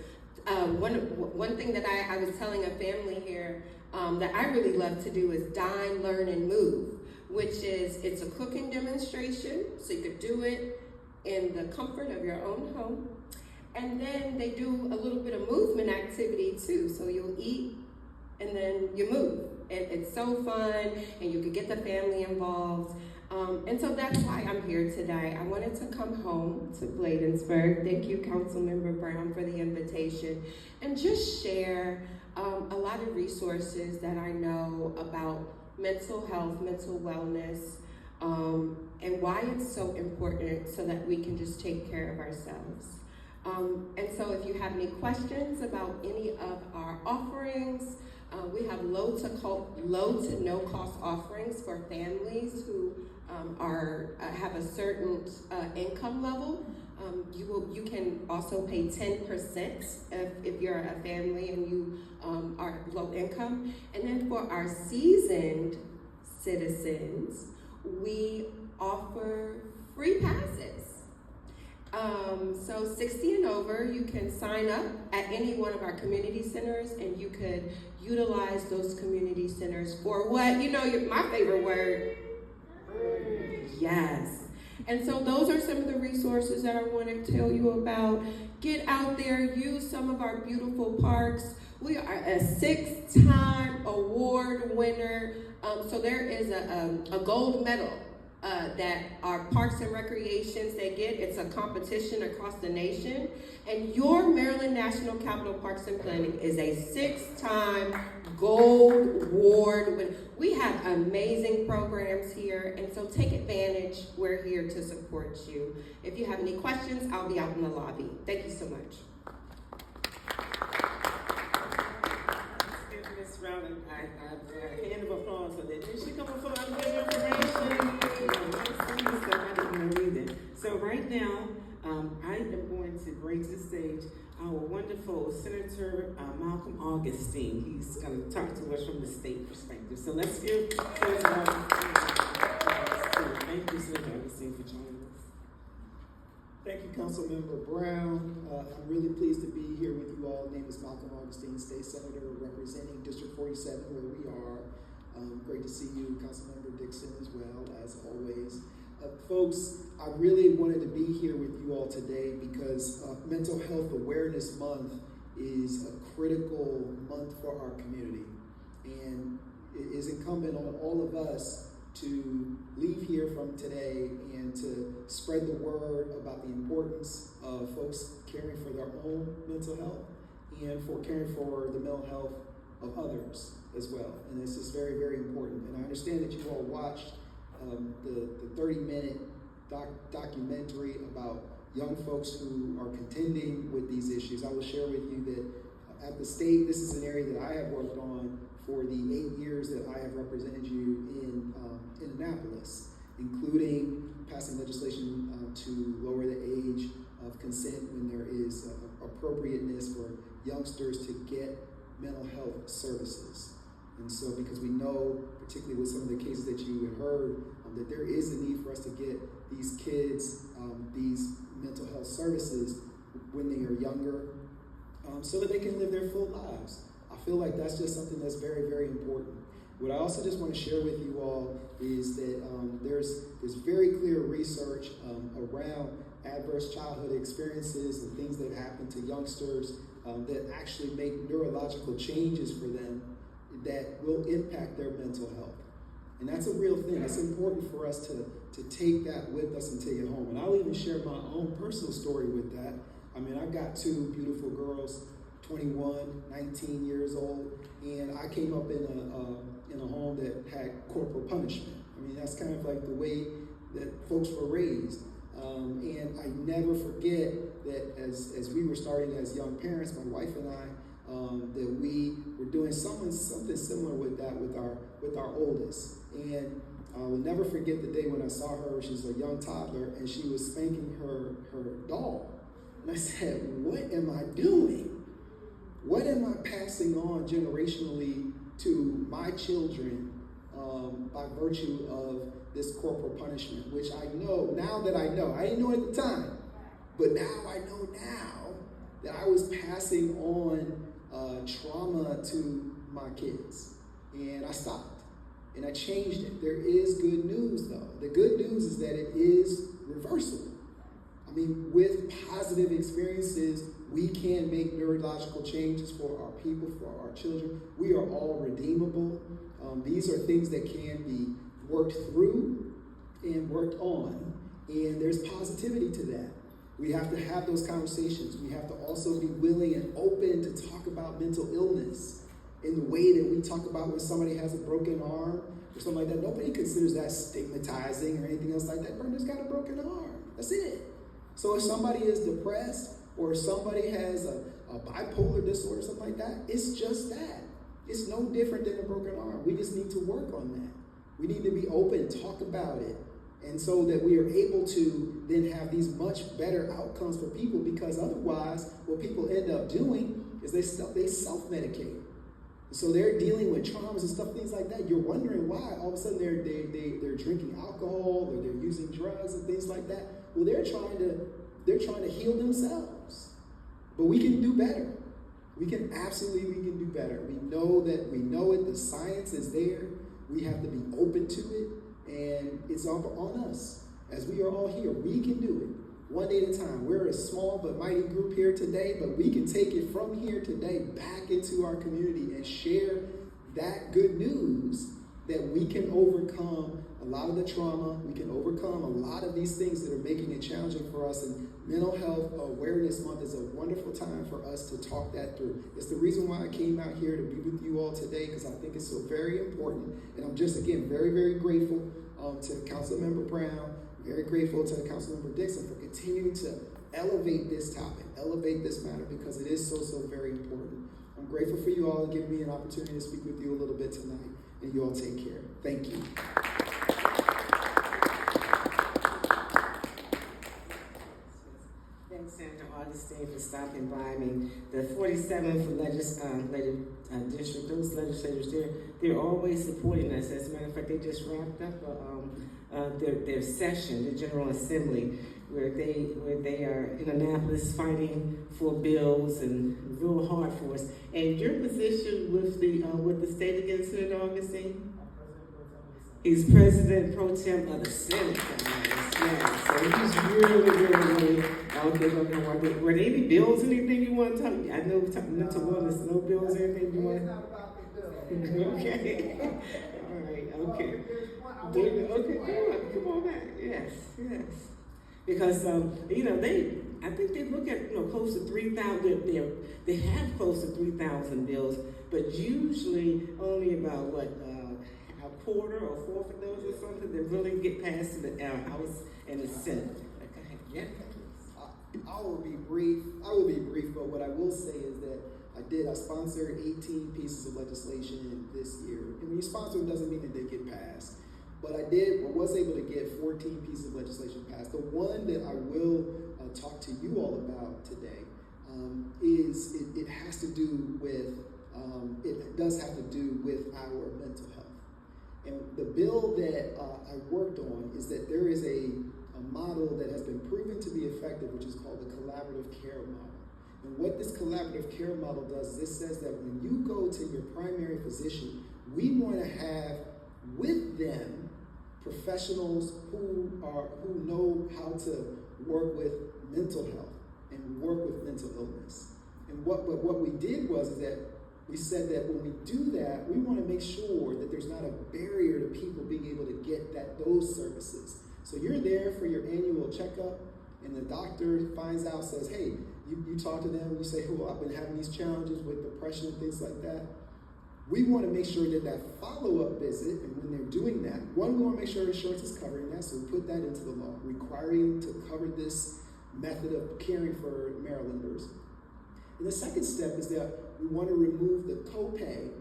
and one thing that I was telling a family here that I really love to do is Dine, Learn, and Move, which is, it's a cooking demonstration, so you could do it in the comfort of your own home. And then they do a little bit of movement activity too, so you'll eat and then you move. And it's so fun, and you could get the family involved. And so that's why I'm here today. I wanted to come home to Bladensburg. Thank you, Councilmember Brown, for the invitation, and just share a lot of resources that I know about mental health, mental wellness, and why it's so important so that we can just take care of ourselves. And so if you have any questions about any of our offerings, we have low to no cost offerings for families who have a certain income level. You can also pay 10% if you're a family and you are low income. And then for our seasoned citizens, we offer free passes. So 60 and over, you can sign up at any one of our community centers, and you could utilize those community centers for what? You know, my favorite word. Yes. And so those are some of the resources that I want to tell you about. Get out there, use some of our beautiful parks. We are a 6-time award winner. So there is a gold medal that our Parks and Recreations, they get. It's a competition across the nation. And your Maryland National Capital Parks and Planning is a 6-time gold award winner. We have amazing programs here, and so take advantage. We're here to support you. If you have any questions, I'll be out in the lobby. Thank you so much. Let's give Ms. Rowland a hand of applause for that. Did she come up for good information? I didn't know either. So right now, I am going to bring to the stage our wonderful Senator Malcolm Augustine. He's going to talk to us from the state perspective. So let's give Senator Augustine. Thank you, Senator Augustine, for joining us. Thank you, Councilmember Brown. I'm really pleased to be here with you all. My name is Malcolm Augustine, State Senator representing District 47, where we are. Great to see you, Councilmember Dixon, as well, as always. Folks, I really wanted to be here with you all today because Mental Health Awareness Month is a critical month for our community. And it is incumbent on all of us to leave here from today and to spread the word about the importance of folks caring for their own mental health and for caring for the mental health of others as well. And this is very, very important. And I understand that you all watched the 30-minute documentary about young folks who are contending with these issues. I will share with you that at the state, this is an area that I have worked on for the 8 years that I have represented you in Annapolis, including passing legislation to lower the age of consent when there is appropriateness for youngsters to get mental health services. And so, because we know, particularly with some of the cases that you had heard, that there is a need for us to get these kids these mental health services when they are younger, so that they can live their full lives. I feel like that's just something that's very, very important. What I also just want to share with you all is that there's very clear research around adverse childhood experiences and things that happen to youngsters that actually make neurological changes for them that will impact their mental health. And that's a real thing. It's important for us to take that with us and take it home. And I'll even share my own personal story with that. I mean, I've got two beautiful girls, 21, 19 years old, and I came up in a home that had corporal punishment. I mean, that's kind of like the way that folks were raised. And I never forget that as we were starting as young parents, my wife and I, that we were doing something similar with that with our oldest. And I will never forget the day when I saw her. She's a young toddler, and she was spanking her doll. And I said, what am I doing? What am I passing on generationally to my children by virtue of this corporal punishment, which I know, now that I know, I didn't know at the time, but now I know now that I was passing on trauma to my kids. And I stopped, and I changed it. There is good news, though. The good news is that it is reversible. I mean, with positive experiences, we can make neurological changes for our people, for our children. We are all redeemable. These are things that can be worked through and worked on, and there's positivity to that. We have to have those conversations. We have to also be willing and open to talk about mental illness in the way that we talk about when somebody has a broken arm or something like that. Nobody considers that stigmatizing or anything else like that. Brenda's got a broken arm. That's it. So if somebody is depressed or somebody has a bipolar disorder or something like that, it's just that. It's no different than a broken arm. We just need to work on that. We need to be open, talk about it, and so that we are able to then have these much better outcomes for people, because otherwise what people end up doing is they self-medicate. So they're dealing with traumas and stuff, things like that. You're wondering why all of a sudden they're drinking alcohol or they're using drugs and things like that. Well, they're trying to heal themselves. But we can do better. We can do better. We know it, the science is there. We have to be open to it, and it's on us. As we are all here, we can do it one day at a time. We're a small but mighty group here today, but we can take it from here today back into our community and share that good news that we can overcome a lot of the trauma. We can overcome a lot of these things that are making it challenging for us. And Mental Health Awareness Month is a wonderful time for us to talk that through. It's the reason why I came out here to be with you all today, because I think it's so very important. And I'm just, again, very, very grateful to Councilmember Brown, very grateful to Councilmember Dixon for continuing to elevate this topic, elevate this matter, because it is so, so very important. I'm grateful for you all to give me an opportunity to speak with you a little bit tonight, and you all take care. Thank you. Thanks, Senator Augustine, for stopping by. I mean, the 47th district, those legislators, they're always supporting us. As a matter of fact, they just wrapped up their session, the General Assembly, where they are in Annapolis fighting for bills and real hard for us. And your position with the state again, Senator Augustine? He's President Pro Tem of the Senate. Yeah, so he's really out there. Were there any bills, anything you want to talk? I know mental wellness, no bills, anything you want? Okay. All right. Okay. Okay. Come on back. Yes. Because I think they look at close to 3,000. They have close to 3,000 bills, but usually only about a quarter or fourth of those or something that really get passed to the House and the Senate. Okay. Yeah. I will be brief, but what I will say is that I sponsored 18 pieces of legislation this year. And when you sponsor, it doesn't mean that they get passed. But I was able to get 14 pieces of legislation passed. The one that I will talk to you all about today is it has to do with, it does have to do with our mental health. And the bill that I worked on is that there is a model that has been proven to be effective, which is called the collaborative care model. And what this collaborative care model does, this says that when you go to your primary physician, we want to have with them professionals who know how to work with mental health and work with mental illness. And what we did was that we said that when we do that, we want to make sure that there's not a barrier to people being able to get those services. So you're there for your annual checkup, and the doctor finds out, says, hey, you talk to them, you say, oh, I've been having these challenges with depression and things like that. We want to make sure that follow-up visit, and when they're doing that, one, we want to make sure insurance is covering that, so we put that into the law, requiring to cover this method of caring for Marylanders. And the second step is that we want to remove the copay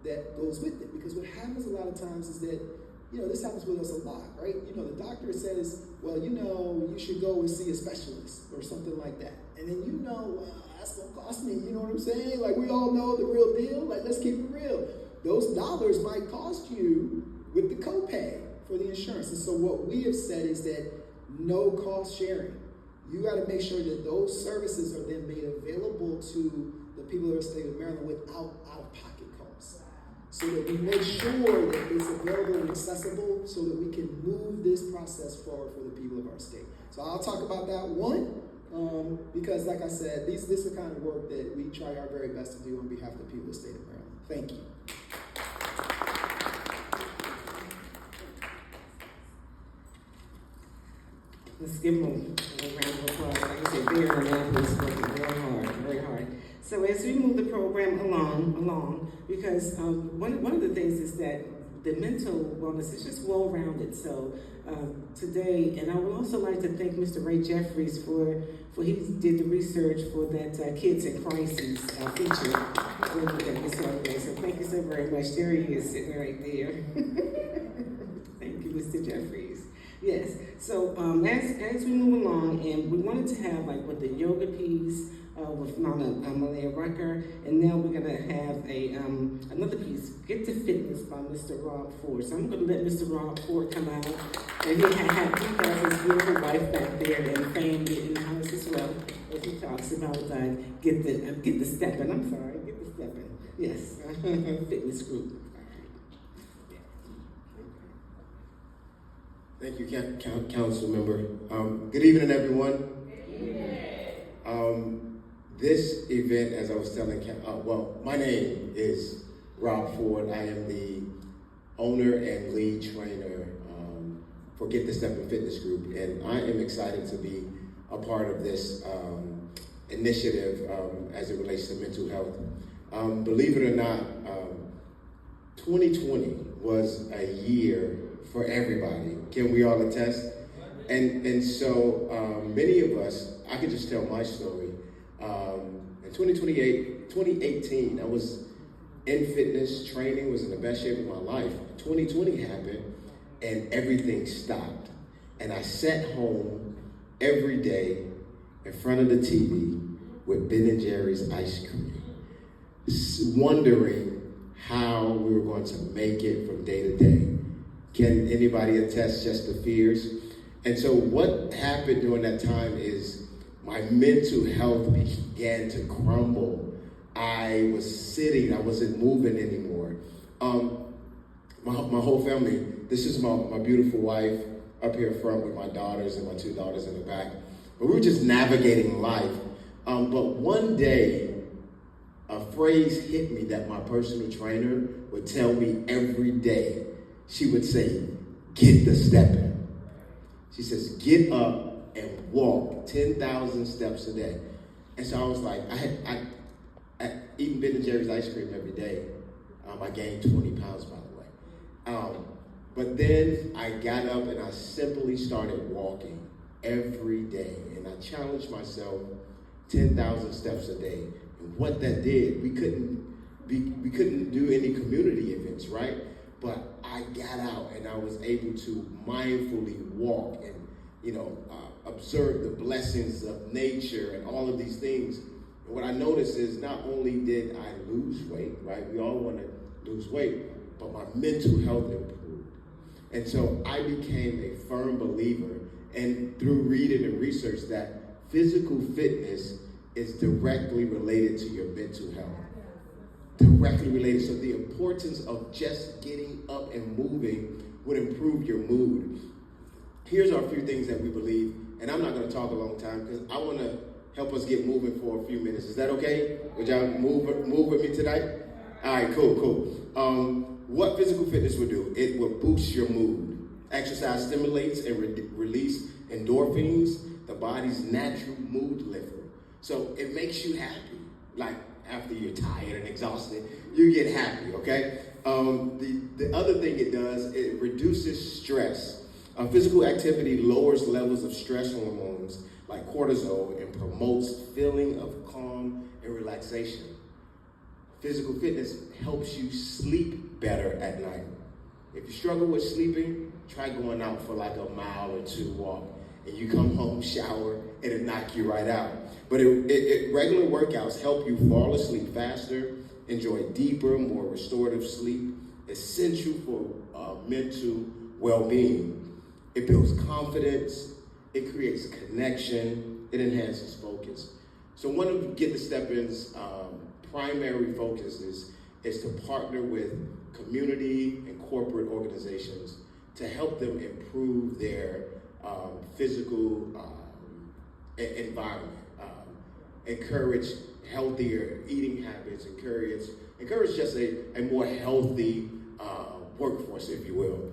that goes with it, because what happens a lot of times is that, this happens with us a lot, right? The doctor says, well, you should go and see a specialist or something like that. And then that's going to cost me, you know what I'm saying? Like, we all know the real deal. Like, let's keep it real. Those dollars might cost you with the copay for the insurance. And so what we have said is that no cost sharing. You got to make sure that those services are then made available to the people of the state of Maryland without out-of-pocket costs. So that we make sure that it's available and accessible so that we can move this process forward for the people of our state. So I'll talk about that one, because like I said, this is the kind of work that we try our very best to do on behalf of the people of the state of Maryland. Thank you. Let's give them a round of applause. Like I said, they're in Annapolis working very hard, very hard. So as we move the program along, because one of the things is that the mental wellness is just well-rounded. So today, and I would also like to thank Mr. Ray Jeffries for he did the research for that Kids in Crisis feature that we celebrate. So thank you so very much. There he is sitting right there. Thank you, Mr. Jeffries. Yes. So as we move along, and we wanted to have with the yoga piece with Mama Malaya Rucker, and now we're gonna have another piece, Get to Fitness by Mr. Rob Ford. So I'm gonna let Mr. Rob Ford come out, and he has his beautiful wife back there and family in the house as well, as he talks about get the stepping. I'm sorry, get the stepping. Yes, fitness group. Thank you, Council Member. Good evening, everyone. This event, as I was telling, my name is Rob Ford. I am the owner and lead trainer for Get the Steppin' Fitness Group, and I am excited to be a part of this initiative as it relates to mental health. Believe it or not, 2020 was a year for everybody. Can we all attest? And so many of us, I could just tell my story. In 2018, I was in fitness, training, was in the best shape of my life. 2020 happened and everything stopped. And I sat home every day in front of the TV with Ben & Jerry's ice cream, wondering how we were going to make it from day to day. Can anybody attest just the fears? And so what happened during that time is my mental health began to crumble. I was sitting, I wasn't moving anymore. My whole family, this is my beautiful wife up here front with my daughters and my two daughters in the back. But we were just navigating life. But one day, a phrase hit me that my personal trainer would tell me every day. She would say, get the stepping. She says, get up and walk 10,000 steps a day. And so I was like, I eating Ben & Jerry's ice cream every day. I gained 20 pounds, by the way. But then I got up and I simply started walking every day. And I challenged myself 10,000 steps a day. And what that did, we couldn't do any community events, right? But I got out and I was able to mindfully walk and, observe the blessings of nature and all of these things. And what I noticed is not only did I lose weight, right? We all want to lose weight, but my mental health improved. And so I became a firm believer, and through reading and research, that physical fitness is directly related to your mental health. Directly related. So the importance of just getting up and moving would improve your mood. Here's our few things that we believe, and I'm not going to talk a long time because I want to help us get moving for a few minutes. Is that okay? Would y'all move with me tonight? All right, cool. What physical fitness will do? It will boost your mood. Exercise stimulates and release endorphins, the body's natural mood lifter. So it makes you happy. Like after you're tired and exhausted, you get happy, okay? The other thing it does, it reduces stress. Physical activity lowers levels of stress hormones like cortisol and promotes feeling of calm and relaxation. Physical fitness helps you sleep better at night. If you struggle with sleeping, try going out for like a mile or two walk, and you come home, shower, it'll knock you right out. But regular workouts help you fall asleep faster, enjoy deeper, more restorative sleep, essential for mental well-being. It builds confidence, it creates connection, it enhances focus. So one of Get the Step-In's primary focus is to partner with community and corporate organizations to help them improve their physical environment, encourage healthier eating habits, encourage just a more healthy workforce, if you will.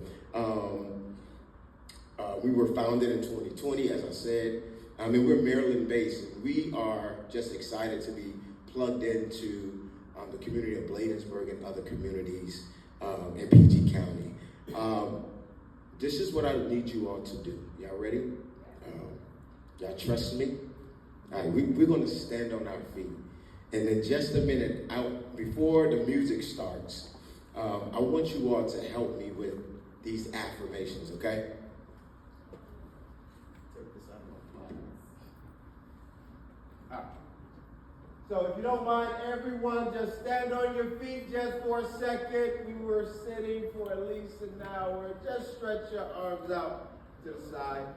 We were founded in 2020, as I said. We're Maryland-based, and we are just excited to be plugged into the community of Bladensburg and other communities in PG County. This is what I need you all to do. Y'all ready? Y'all trust me? All right, we're going to stand on our feet. And in just a minute, before the music starts, I want you all to help me with these affirmations, okay? So if you don't mind, everyone just stand on your feet just for a second. We were sitting for at least an hour. Just stretch your arms out to the side.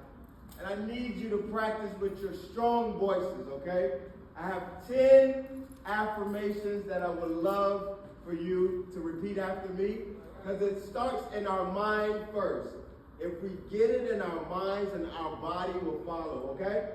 And I need you to practice with your strong voices, okay? I have 10 affirmations that I would love for you to repeat after me, because it starts in our mind first. If we get it in our minds, and our body will follow, okay?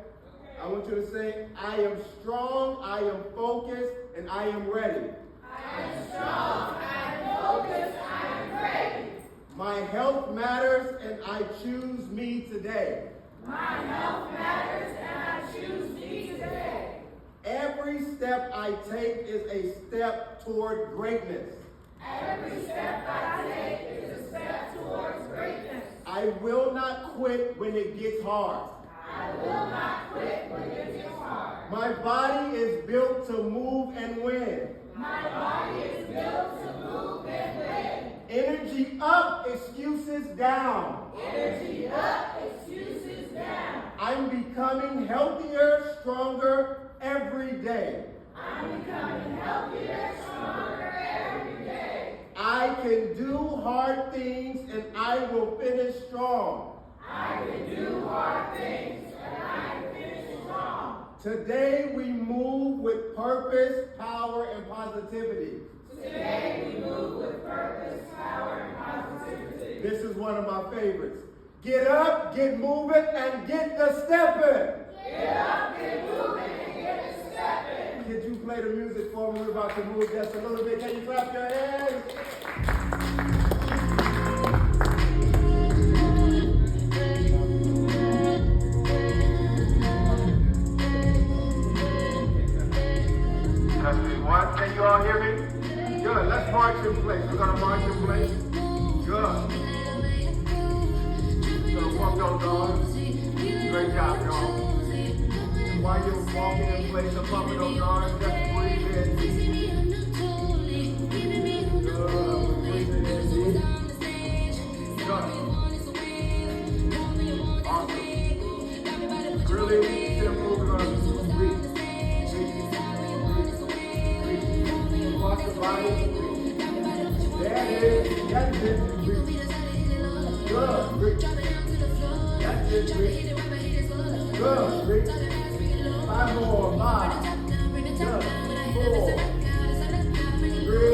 I want you to say, I am strong, I am focused, and I am ready. I am strong, I am focused, I am ready. My health matters, and I choose me today. My health matters, and I choose me today. Every step I take is a step toward greatness. Every step I take is a step towards greatness. I will not quit when it gets hard. I will not quit when it gets hard. My body is built to move and win. My body is built to move and win. Energy up, excuses down. Energy up, excuses down. I'm becoming healthier, stronger every day. I'm becoming healthier, stronger every day. I can do hard things and I will finish strong. I can do hard things and I can finish strong. Today we move with purpose, power, and positivity. Today we move with purpose, power, and positivity. This is one of my favorites. Get up, get moving, and get the stepping. Get up, get moving, and get the stepping. Could you play the music for me? We're about to move just a little bit. Can you clap your hands? Can you all hear me? Good. Let's march in place. We're going to march in place. Good. We're going to walk those arms. Great job, y'all. While you're walking in place and pumping those arms, just breathe in. Good. Breathe in deep. Good. Awesome. Really simple. We're going to breathe. Watch the body. There it is. That's it. Good. Breathe. That's it. Breathe. Good. Breathe. 5 more. 5. Good. 4. 3.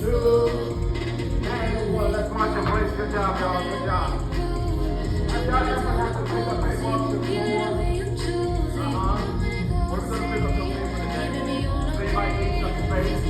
2. And 1. Let's march in place. Good job, y'all. Good job. Have y'all ever had to pick up a box before? We're going to pick up the weight for the day. So you might need some space.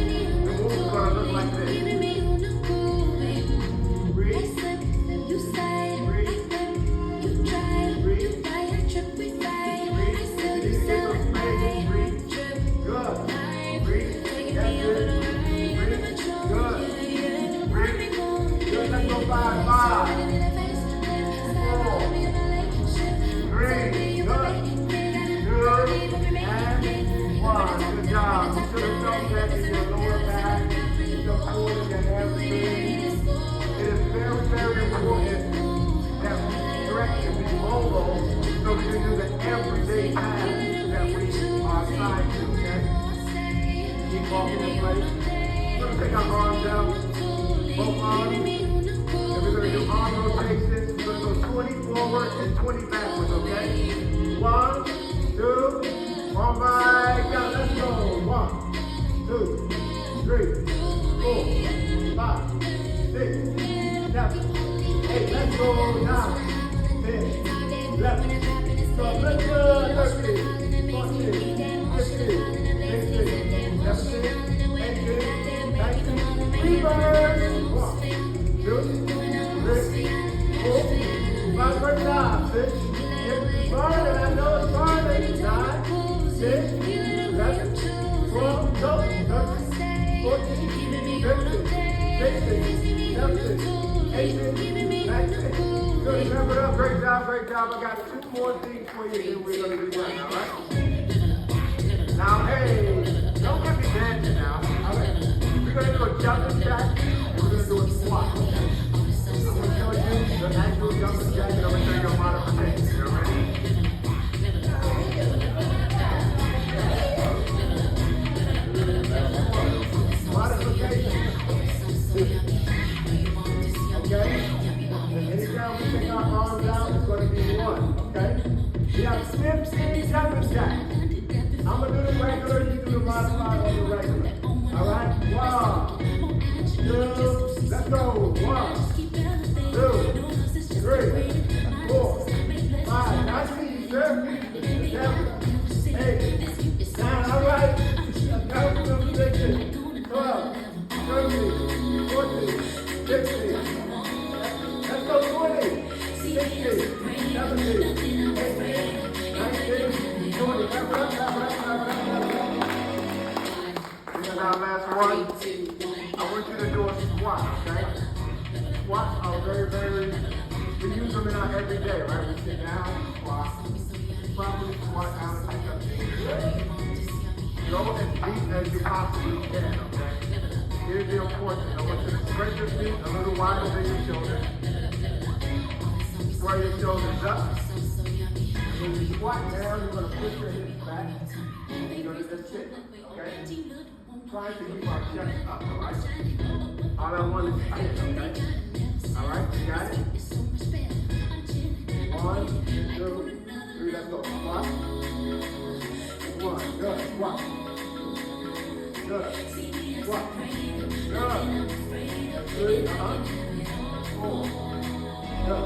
arms out. Both arms. And we're going to do arm rotations. We're going to go 20 forward and 20 backwards, okay? 1, 2, on my count. Let's go. 1, 2, 3, 4, 5, 6, 7, 8. Let's go. 9, 10, 11. So let's go. 13, 14, 15, 16, 17, 18, 19. Reverse. 1, 2, 3, 4, 5. Great job. 6. It's farther. I know it's farther. 9, 6, 11, 12, go. 13, 14, 15, 16, 17, 18, 19. Good. Wrap it up. Great job. Great job. I got 2 more things for you. Then we're going to be done. All right. Now, hey, don't get me dancing now. All right. We're going to do a jumping jack and we're going to do a squat. I'm going to show you the actual jumping jack and I'm going to show you a modification. You ready? Modification. Okay? Anytime we take our arms out, it's going to be 1. Okay? We have 15 jumping jacks. I'm going to do the regular, you do the modified on the regular. Alright? 1, 2, let's go. 1, 2, 3, 4, 5. Nice to you, sir. 7, 8, 9. Alright. Let's go. 12, 13, 14, 15. Let's go. 20, 16, 17, 18, 19, 20. Wrap it up. Now, last one. I want you to do a squat, okay? Squats are very, we use them in our everyday, right? We sit down, squat, properly squat down and pick up. Go as deep as you possibly can, okay? Here's the important. I want you to spread your feet a little wider than your shoulders. Square your shoulders up. When you squat down, you're going to push your hips back. You're going to just sit, okay? Trying to keep our chest up, alright? All I want is tight, okay? Alright, you got it? 1, 2, 3, let's go. Squat. 1, good, squat. Good. Squat. Good. 3, 4. Good.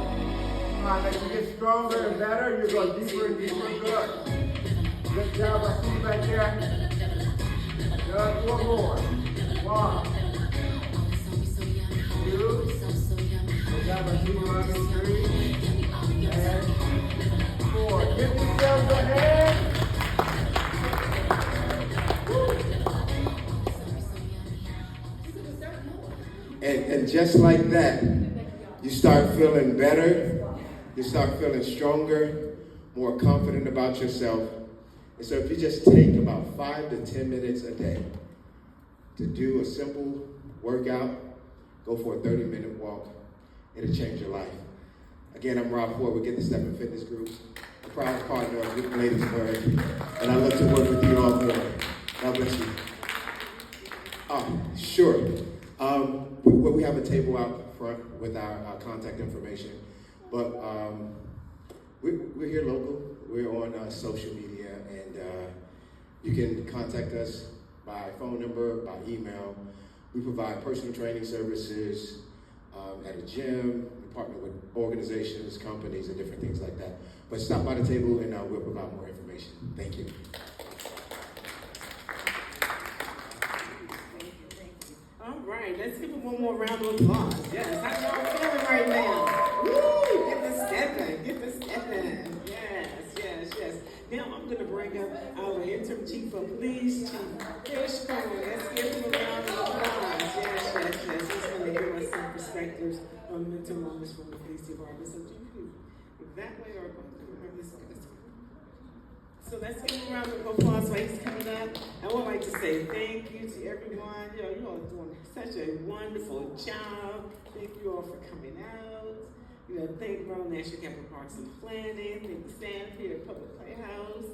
Alright, as you get stronger and better, you go deeper and deeper. Good. Good job, I see you back there. Good, 4 more. 1, 2. Good job, I see you running. 3, and 4. Give yourselves a hand. And just like that, you start feeling better, you start feeling stronger, more confident about yourself. And so if you just take about 5 to 10 minutes a day to do a simple workout, go for a 30-minute walk, it'll change your life. Again, I'm Rob Ford with Get the Step in Fitness Group, a proud partner of Bladensburg, and I look to work with you all more. God bless you. Sure. We have a table out front with our contact information, but we're here local. We're on social media, and you can contact us by phone number, by email. We provide personal training services at a gym. We partner with organizations, companies, and different things like that. But stop by the table, and we'll provide more information. Thank you. All right, let's give him one more round of applause. Yes, how y'all feeling right now? Woo! Get the stepping. Yes. Now I'm going to bring up our interim chief of police, Chief Fishbone. Let's give him a round of applause. Yes. He's going to give us some perspectives on mental wellness from the police department. So, Chief, that way or this way? So let's give him a round of applause while he's coming up. I would like to say thank you to everyone. You all are doing such a wonderful job. Thank you all for coming out. Thank Maryland National Capital Parks and Planning. Thank the staff here at Public Playhouse.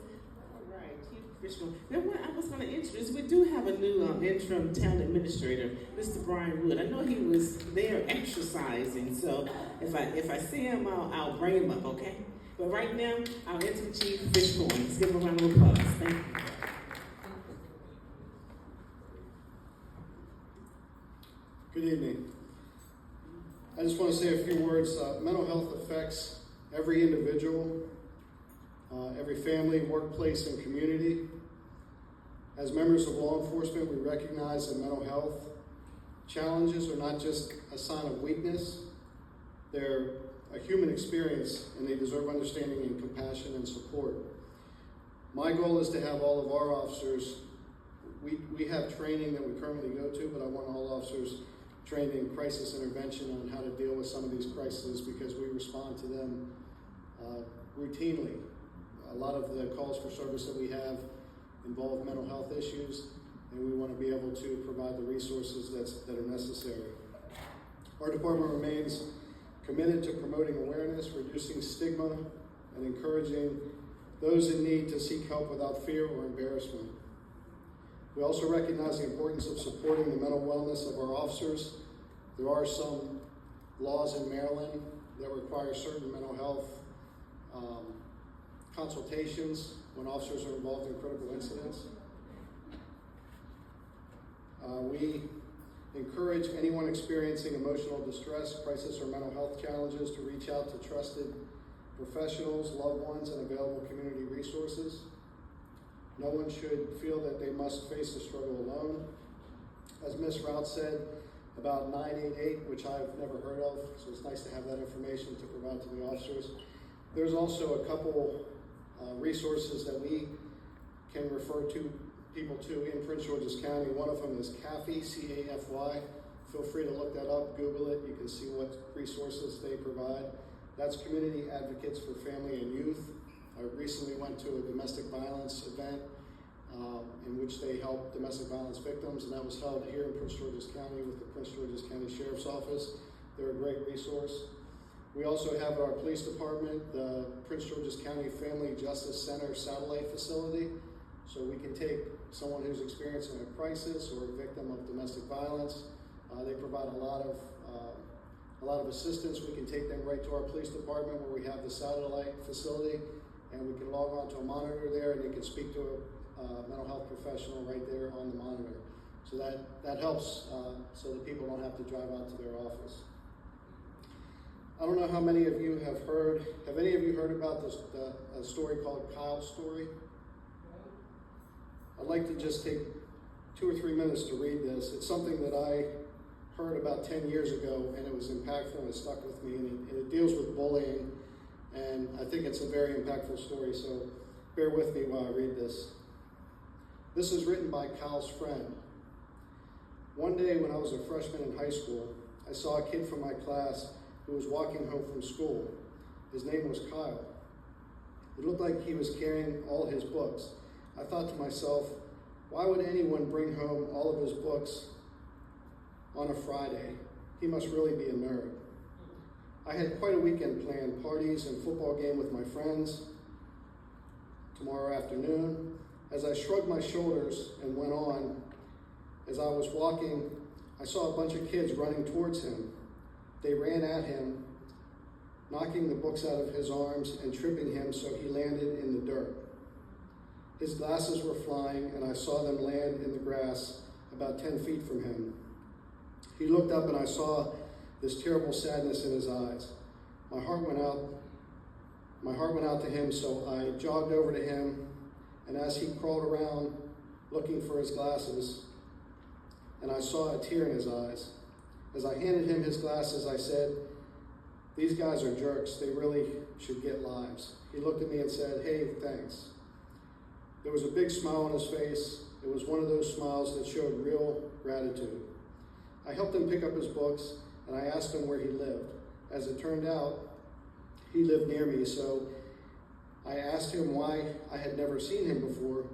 All right. Chief Official. Now, what I was going to introduce, we do have a new interim town administrator, Mr. Brian Wood. I know he was there exercising, so if I see him, I'll bring him up, okay? But right now, our interim Chief Official, let's give him a round of applause. Thank you. Good evening. I just want to say a few words. Mental health affects every individual, every family, workplace, and community. As members of law enforcement, we recognize that mental health challenges are not just a sign of weakness. They're a human experience, and they deserve understanding and compassion and support. My goal is to have all of our officers, we have training that we currently go to, but I want all officers trained in crisis intervention on how to deal with some of these crises because we respond to them routinely. A lot of the calls for service that we have involve mental health issues, and we want to be able to provide the resources that are necessary. Our department remains committed to promoting awareness, reducing stigma, and encouraging those in need to seek help without fear or embarrassment. We also recognize the importance of supporting the mental wellness of our officers. There are some laws in Maryland that require certain mental health consultations when officers are involved in critical incidents. We encourage anyone experiencing emotional distress, crisis, or mental health challenges to reach out to trusted professionals, loved ones, and available community resources. No one should feel that they must face the struggle alone. As Ms. Rout said about 988, which I've never heard of, so it's nice to have that information to provide to the officers. There's also a couple resources that we can refer to people to in Prince George's County. One of them is CAFY, C-A-F-Y. Feel free to look that up, Google it. You can see what resources they provide. That's Community Advocates for Family and Youth. I recently went to a domestic violence event in which they help domestic violence victims, and that was held here in Prince George's County with the Prince George's County Sheriff's Office. They're a great resource. We also have our police department, the Prince George's County Family Justice Center satellite facility, so we can take someone who's experiencing a crisis or a victim of domestic violence. They provide a lot of assistance. We can take them right to our police department where we have the satellite facility, and we can log on to a monitor there, and they can speak to a mental health professional right there on the monitor. So that helps so that people don't have to drive out to their office. I don't know how many of you have any of you heard about a story called Kyle's Story? I'd like to just take 2 or 3 minutes to read this. It's something that I heard about 10 years ago, and it was impactful and it stuck with me, and it deals with bullying, and I think it's a very impactful story, so bear with me while I read this. This is written by Kyle's friend. One day when I was a freshman in high school, I saw a kid from my class who was walking home from school. His name was Kyle. It looked like he was carrying all his books. I thought to myself, why would anyone bring home all of his books on a Friday? He must really be a nerd. I had quite a weekend planned, parties and football game with my friends tomorrow afternoon. As I shrugged my shoulders and went on, as I was walking, I saw a bunch of kids running towards him. They ran at him, knocking the books out of his arms and tripping him so he landed in the dirt. His glasses were flying, and I saw them land in the grass about 10 feet from him. He looked up, and I saw this terrible sadness in his eyes. My heart went out to him, so I jogged over to him, and as he crawled around looking for his glasses, and I saw a tear in his eyes. As I handed him his glasses, I said, "These guys are jerks. They really should get lives." He looked at me and said, "Hey, thanks." There was a big smile on his face. It was one of those smiles that showed real gratitude. I helped him pick up his books, and I asked him where he lived. As it turned out, he lived near me, so I asked him why I had never seen him before,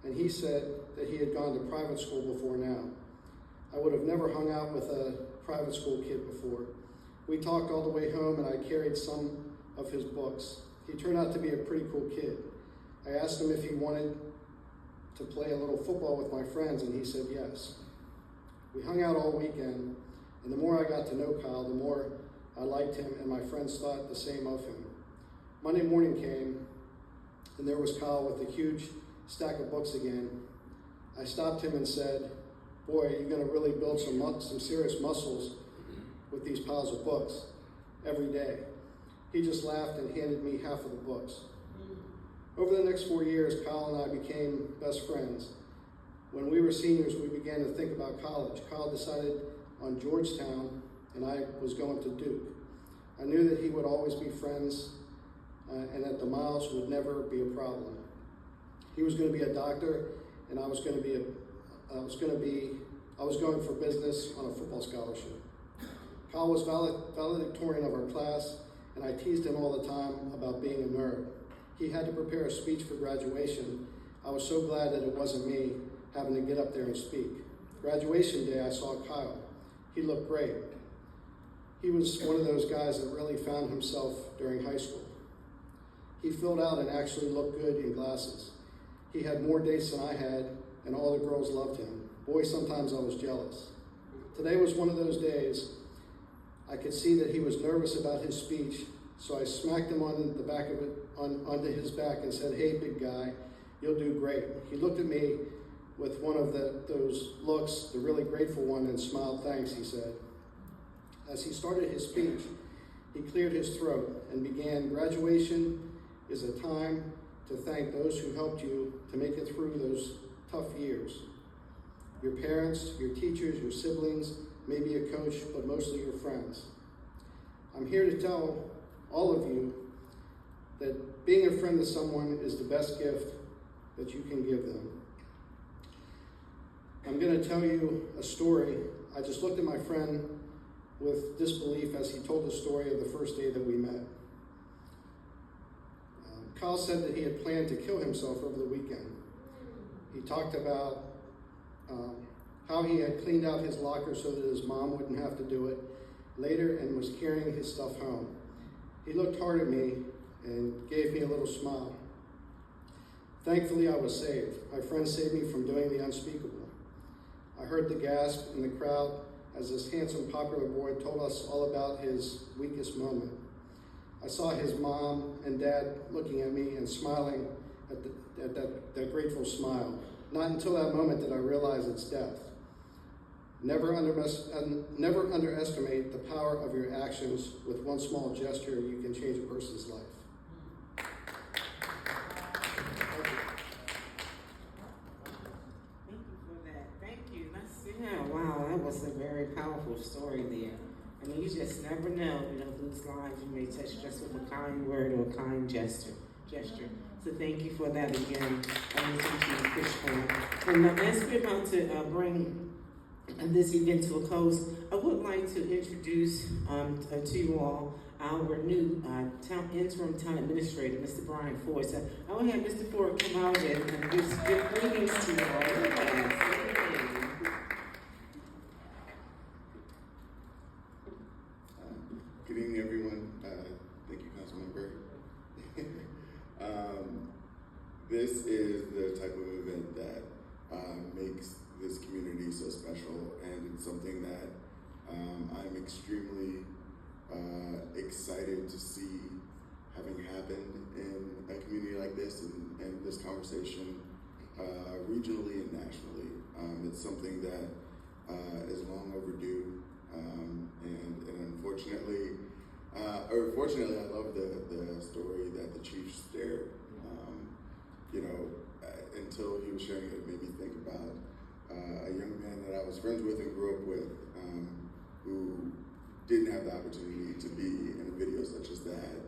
and he said that he had gone to private school before now. I would have never hung out with a private school kid before. We talked all the way home, and I carried some of his books. He turned out to be a pretty cool kid. I asked him if he wanted to play a little football with my friends, and he said yes. We hung out all weekend, and the more I got to know Kyle, the more I liked him, and my friends thought the same of him. Monday morning came, and there was Kyle with a huge stack of books again. I stopped him and said, "Boy, you're going to really build some serious muscles with these piles of books every day." He just laughed and handed me half of the books. Over the next 4 years, Kyle and I became best friends. When we were seniors, we began to think about college. Kyle decided on Georgetown, and I was going to Duke. I knew that he would always be friends, and that the miles would never be a problem. He was going to be a doctor, and I was going for business on a football scholarship. Kyle was valedictorian of our class, and I teased him all the time about being a nerd. He had to prepare a speech for graduation. I was so glad that it wasn't me having to get up there and speak. Graduation day, I saw Kyle. He looked great. He was one of those guys that really found himself during high school. He filled out and actually looked good in glasses. He had more dates than I had, and all the girls loved him. Boy, sometimes I was jealous. Today was one of those days. I could see that he was nervous about his speech, so I smacked him on the back of it, onto his back, and said, "Hey, big guy, you'll do great." He looked at me with one of those looks, the really grateful one, and smiled. "Thanks," he said. As he started his speech, he cleared his throat and began, "Graduation is a time to thank those who helped you to make it through those tough years. Your parents, your teachers, your siblings, maybe a coach, but mostly your friends. I'm here to tell all of you that being a friend to someone is the best gift that you can give them." I'm going to tell you a story. I just looked at my friend with disbelief as he told the story of the first day that we met. Kyle said that he had planned to kill himself over the weekend. He talked about how he had cleaned out his locker so that his mom wouldn't have to do it later, and was carrying his stuff home. He looked hard at me and gave me a little smile. Thankfully, I was saved. My friend saved me from doing the unspeakable. I heard the gasp in the crowd as this handsome, popular boy told us all about his weakest moment. I saw his mom and dad looking at me and smiling at that grateful smile. Not until that moment did I realize its depth. Never underestimate the power of your actions. With one small gesture, you can change a person's life. Thank you for that. Thank you. Yeah, wow, that was a very powerful story there. I mean, you just never know, whose lives you may touch just with a kind word or a kind gesture. So thank you for that again. And as we're about to bring this event to a close, I would like to introduce to you all our new interim town administrator, Mr. Brian Ford. So I will have Mr. Ford come out and give greetings to you all. Good evening, everyone. Thank you, Councilmember. This is the type of event that makes this community so special, and it's something that I'm extremely excited to see having happened in a community like this, and this conversation regionally and nationally. It's something that is long overdue, and unfortunately, or fortunately, I love the story that the chief shared. Until he was sharing it, it made me think about a young man that I was friends with and grew up with, who didn't have the opportunity to be in a video such as that,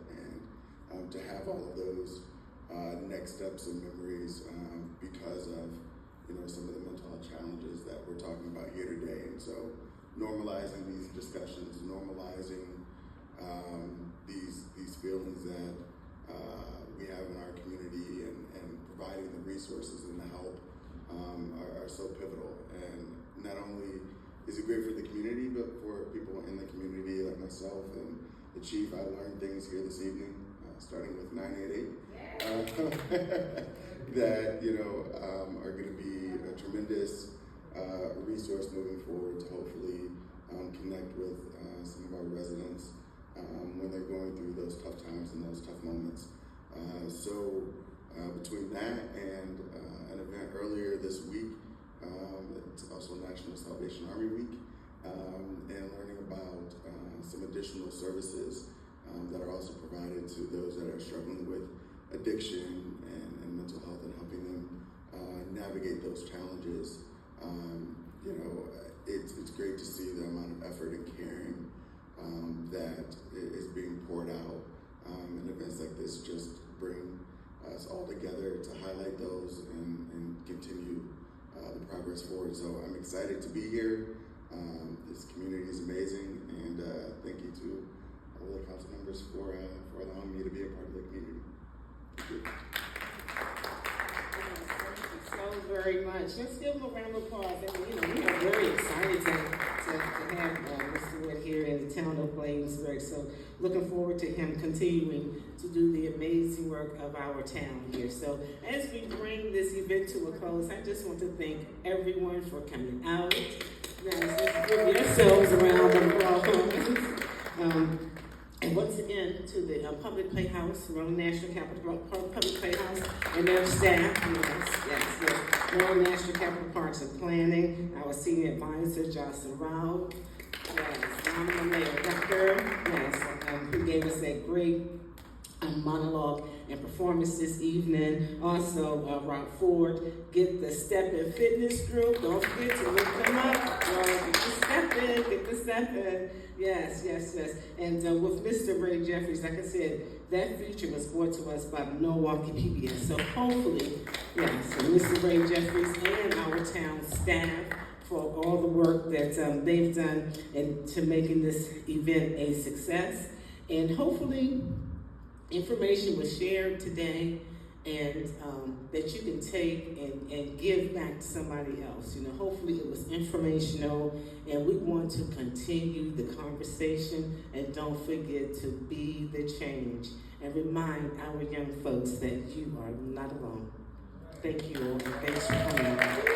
and to have all of those next steps and memories because of some of the mental health challenges that we're talking about here today. And so normalizing these discussions, normalizing these feelings that we have in our community, and providing the resources and the help are so pivotal. And not only is it great for the community, but for people in the community like myself and the chief. I learned things here this evening, starting with 988. that, are going to be a tremendous resource moving forward to hopefully connect with some of our residents when they're going through those tough times and those tough moments. So between that and an event earlier this week, it's also National Salvation Army Week, and learning about some additional services that are also provided to those that are struggling with addiction and mental health, and helping them navigate those challenges. It's great to see the amount of effort and caring that is being poured out, and events like this just bring us all together to highlight those and continue the progress forward. So I'm excited to be here. This community is amazing, and thank you to all the council members for allowing me to be a part of the community. Thank you. So very much. Let's give them a round of applause. And, we are very excited to have Mr. Wood here in the town of Bladensburg. So looking forward to him continuing to do the amazing work of our town here. So as we bring this event to a close, I just want to thank everyone for coming out. Let's give yourselves a round of applause. And once again, to the Public Playhouse, Maryland National Capital Public Playhouse, and their staff, yes, Maryland National Capital Parks and Planning, our senior advisor, Jocelyn Rao, Mama Mayor Becker, who gave us that great monologue and performance this evening. Also, Rob Ford, get the Step In Fitness group. Don't forget to look them up. Get the step in. Yes. And with Mr. Ray Jeffries, like I said, that feature was brought to us by Milwaukee PBS. So hopefully, Mr. Ray Jeffries and our town staff for all the work that they've done to making this event a success. And hopefully, information was shared today, and that you can take and give back to somebody else. Hopefully it was informational, and we want to continue the conversation, and don't forget to be the change and remind our young folks that you are not alone. Thank you all, and thanks for coming.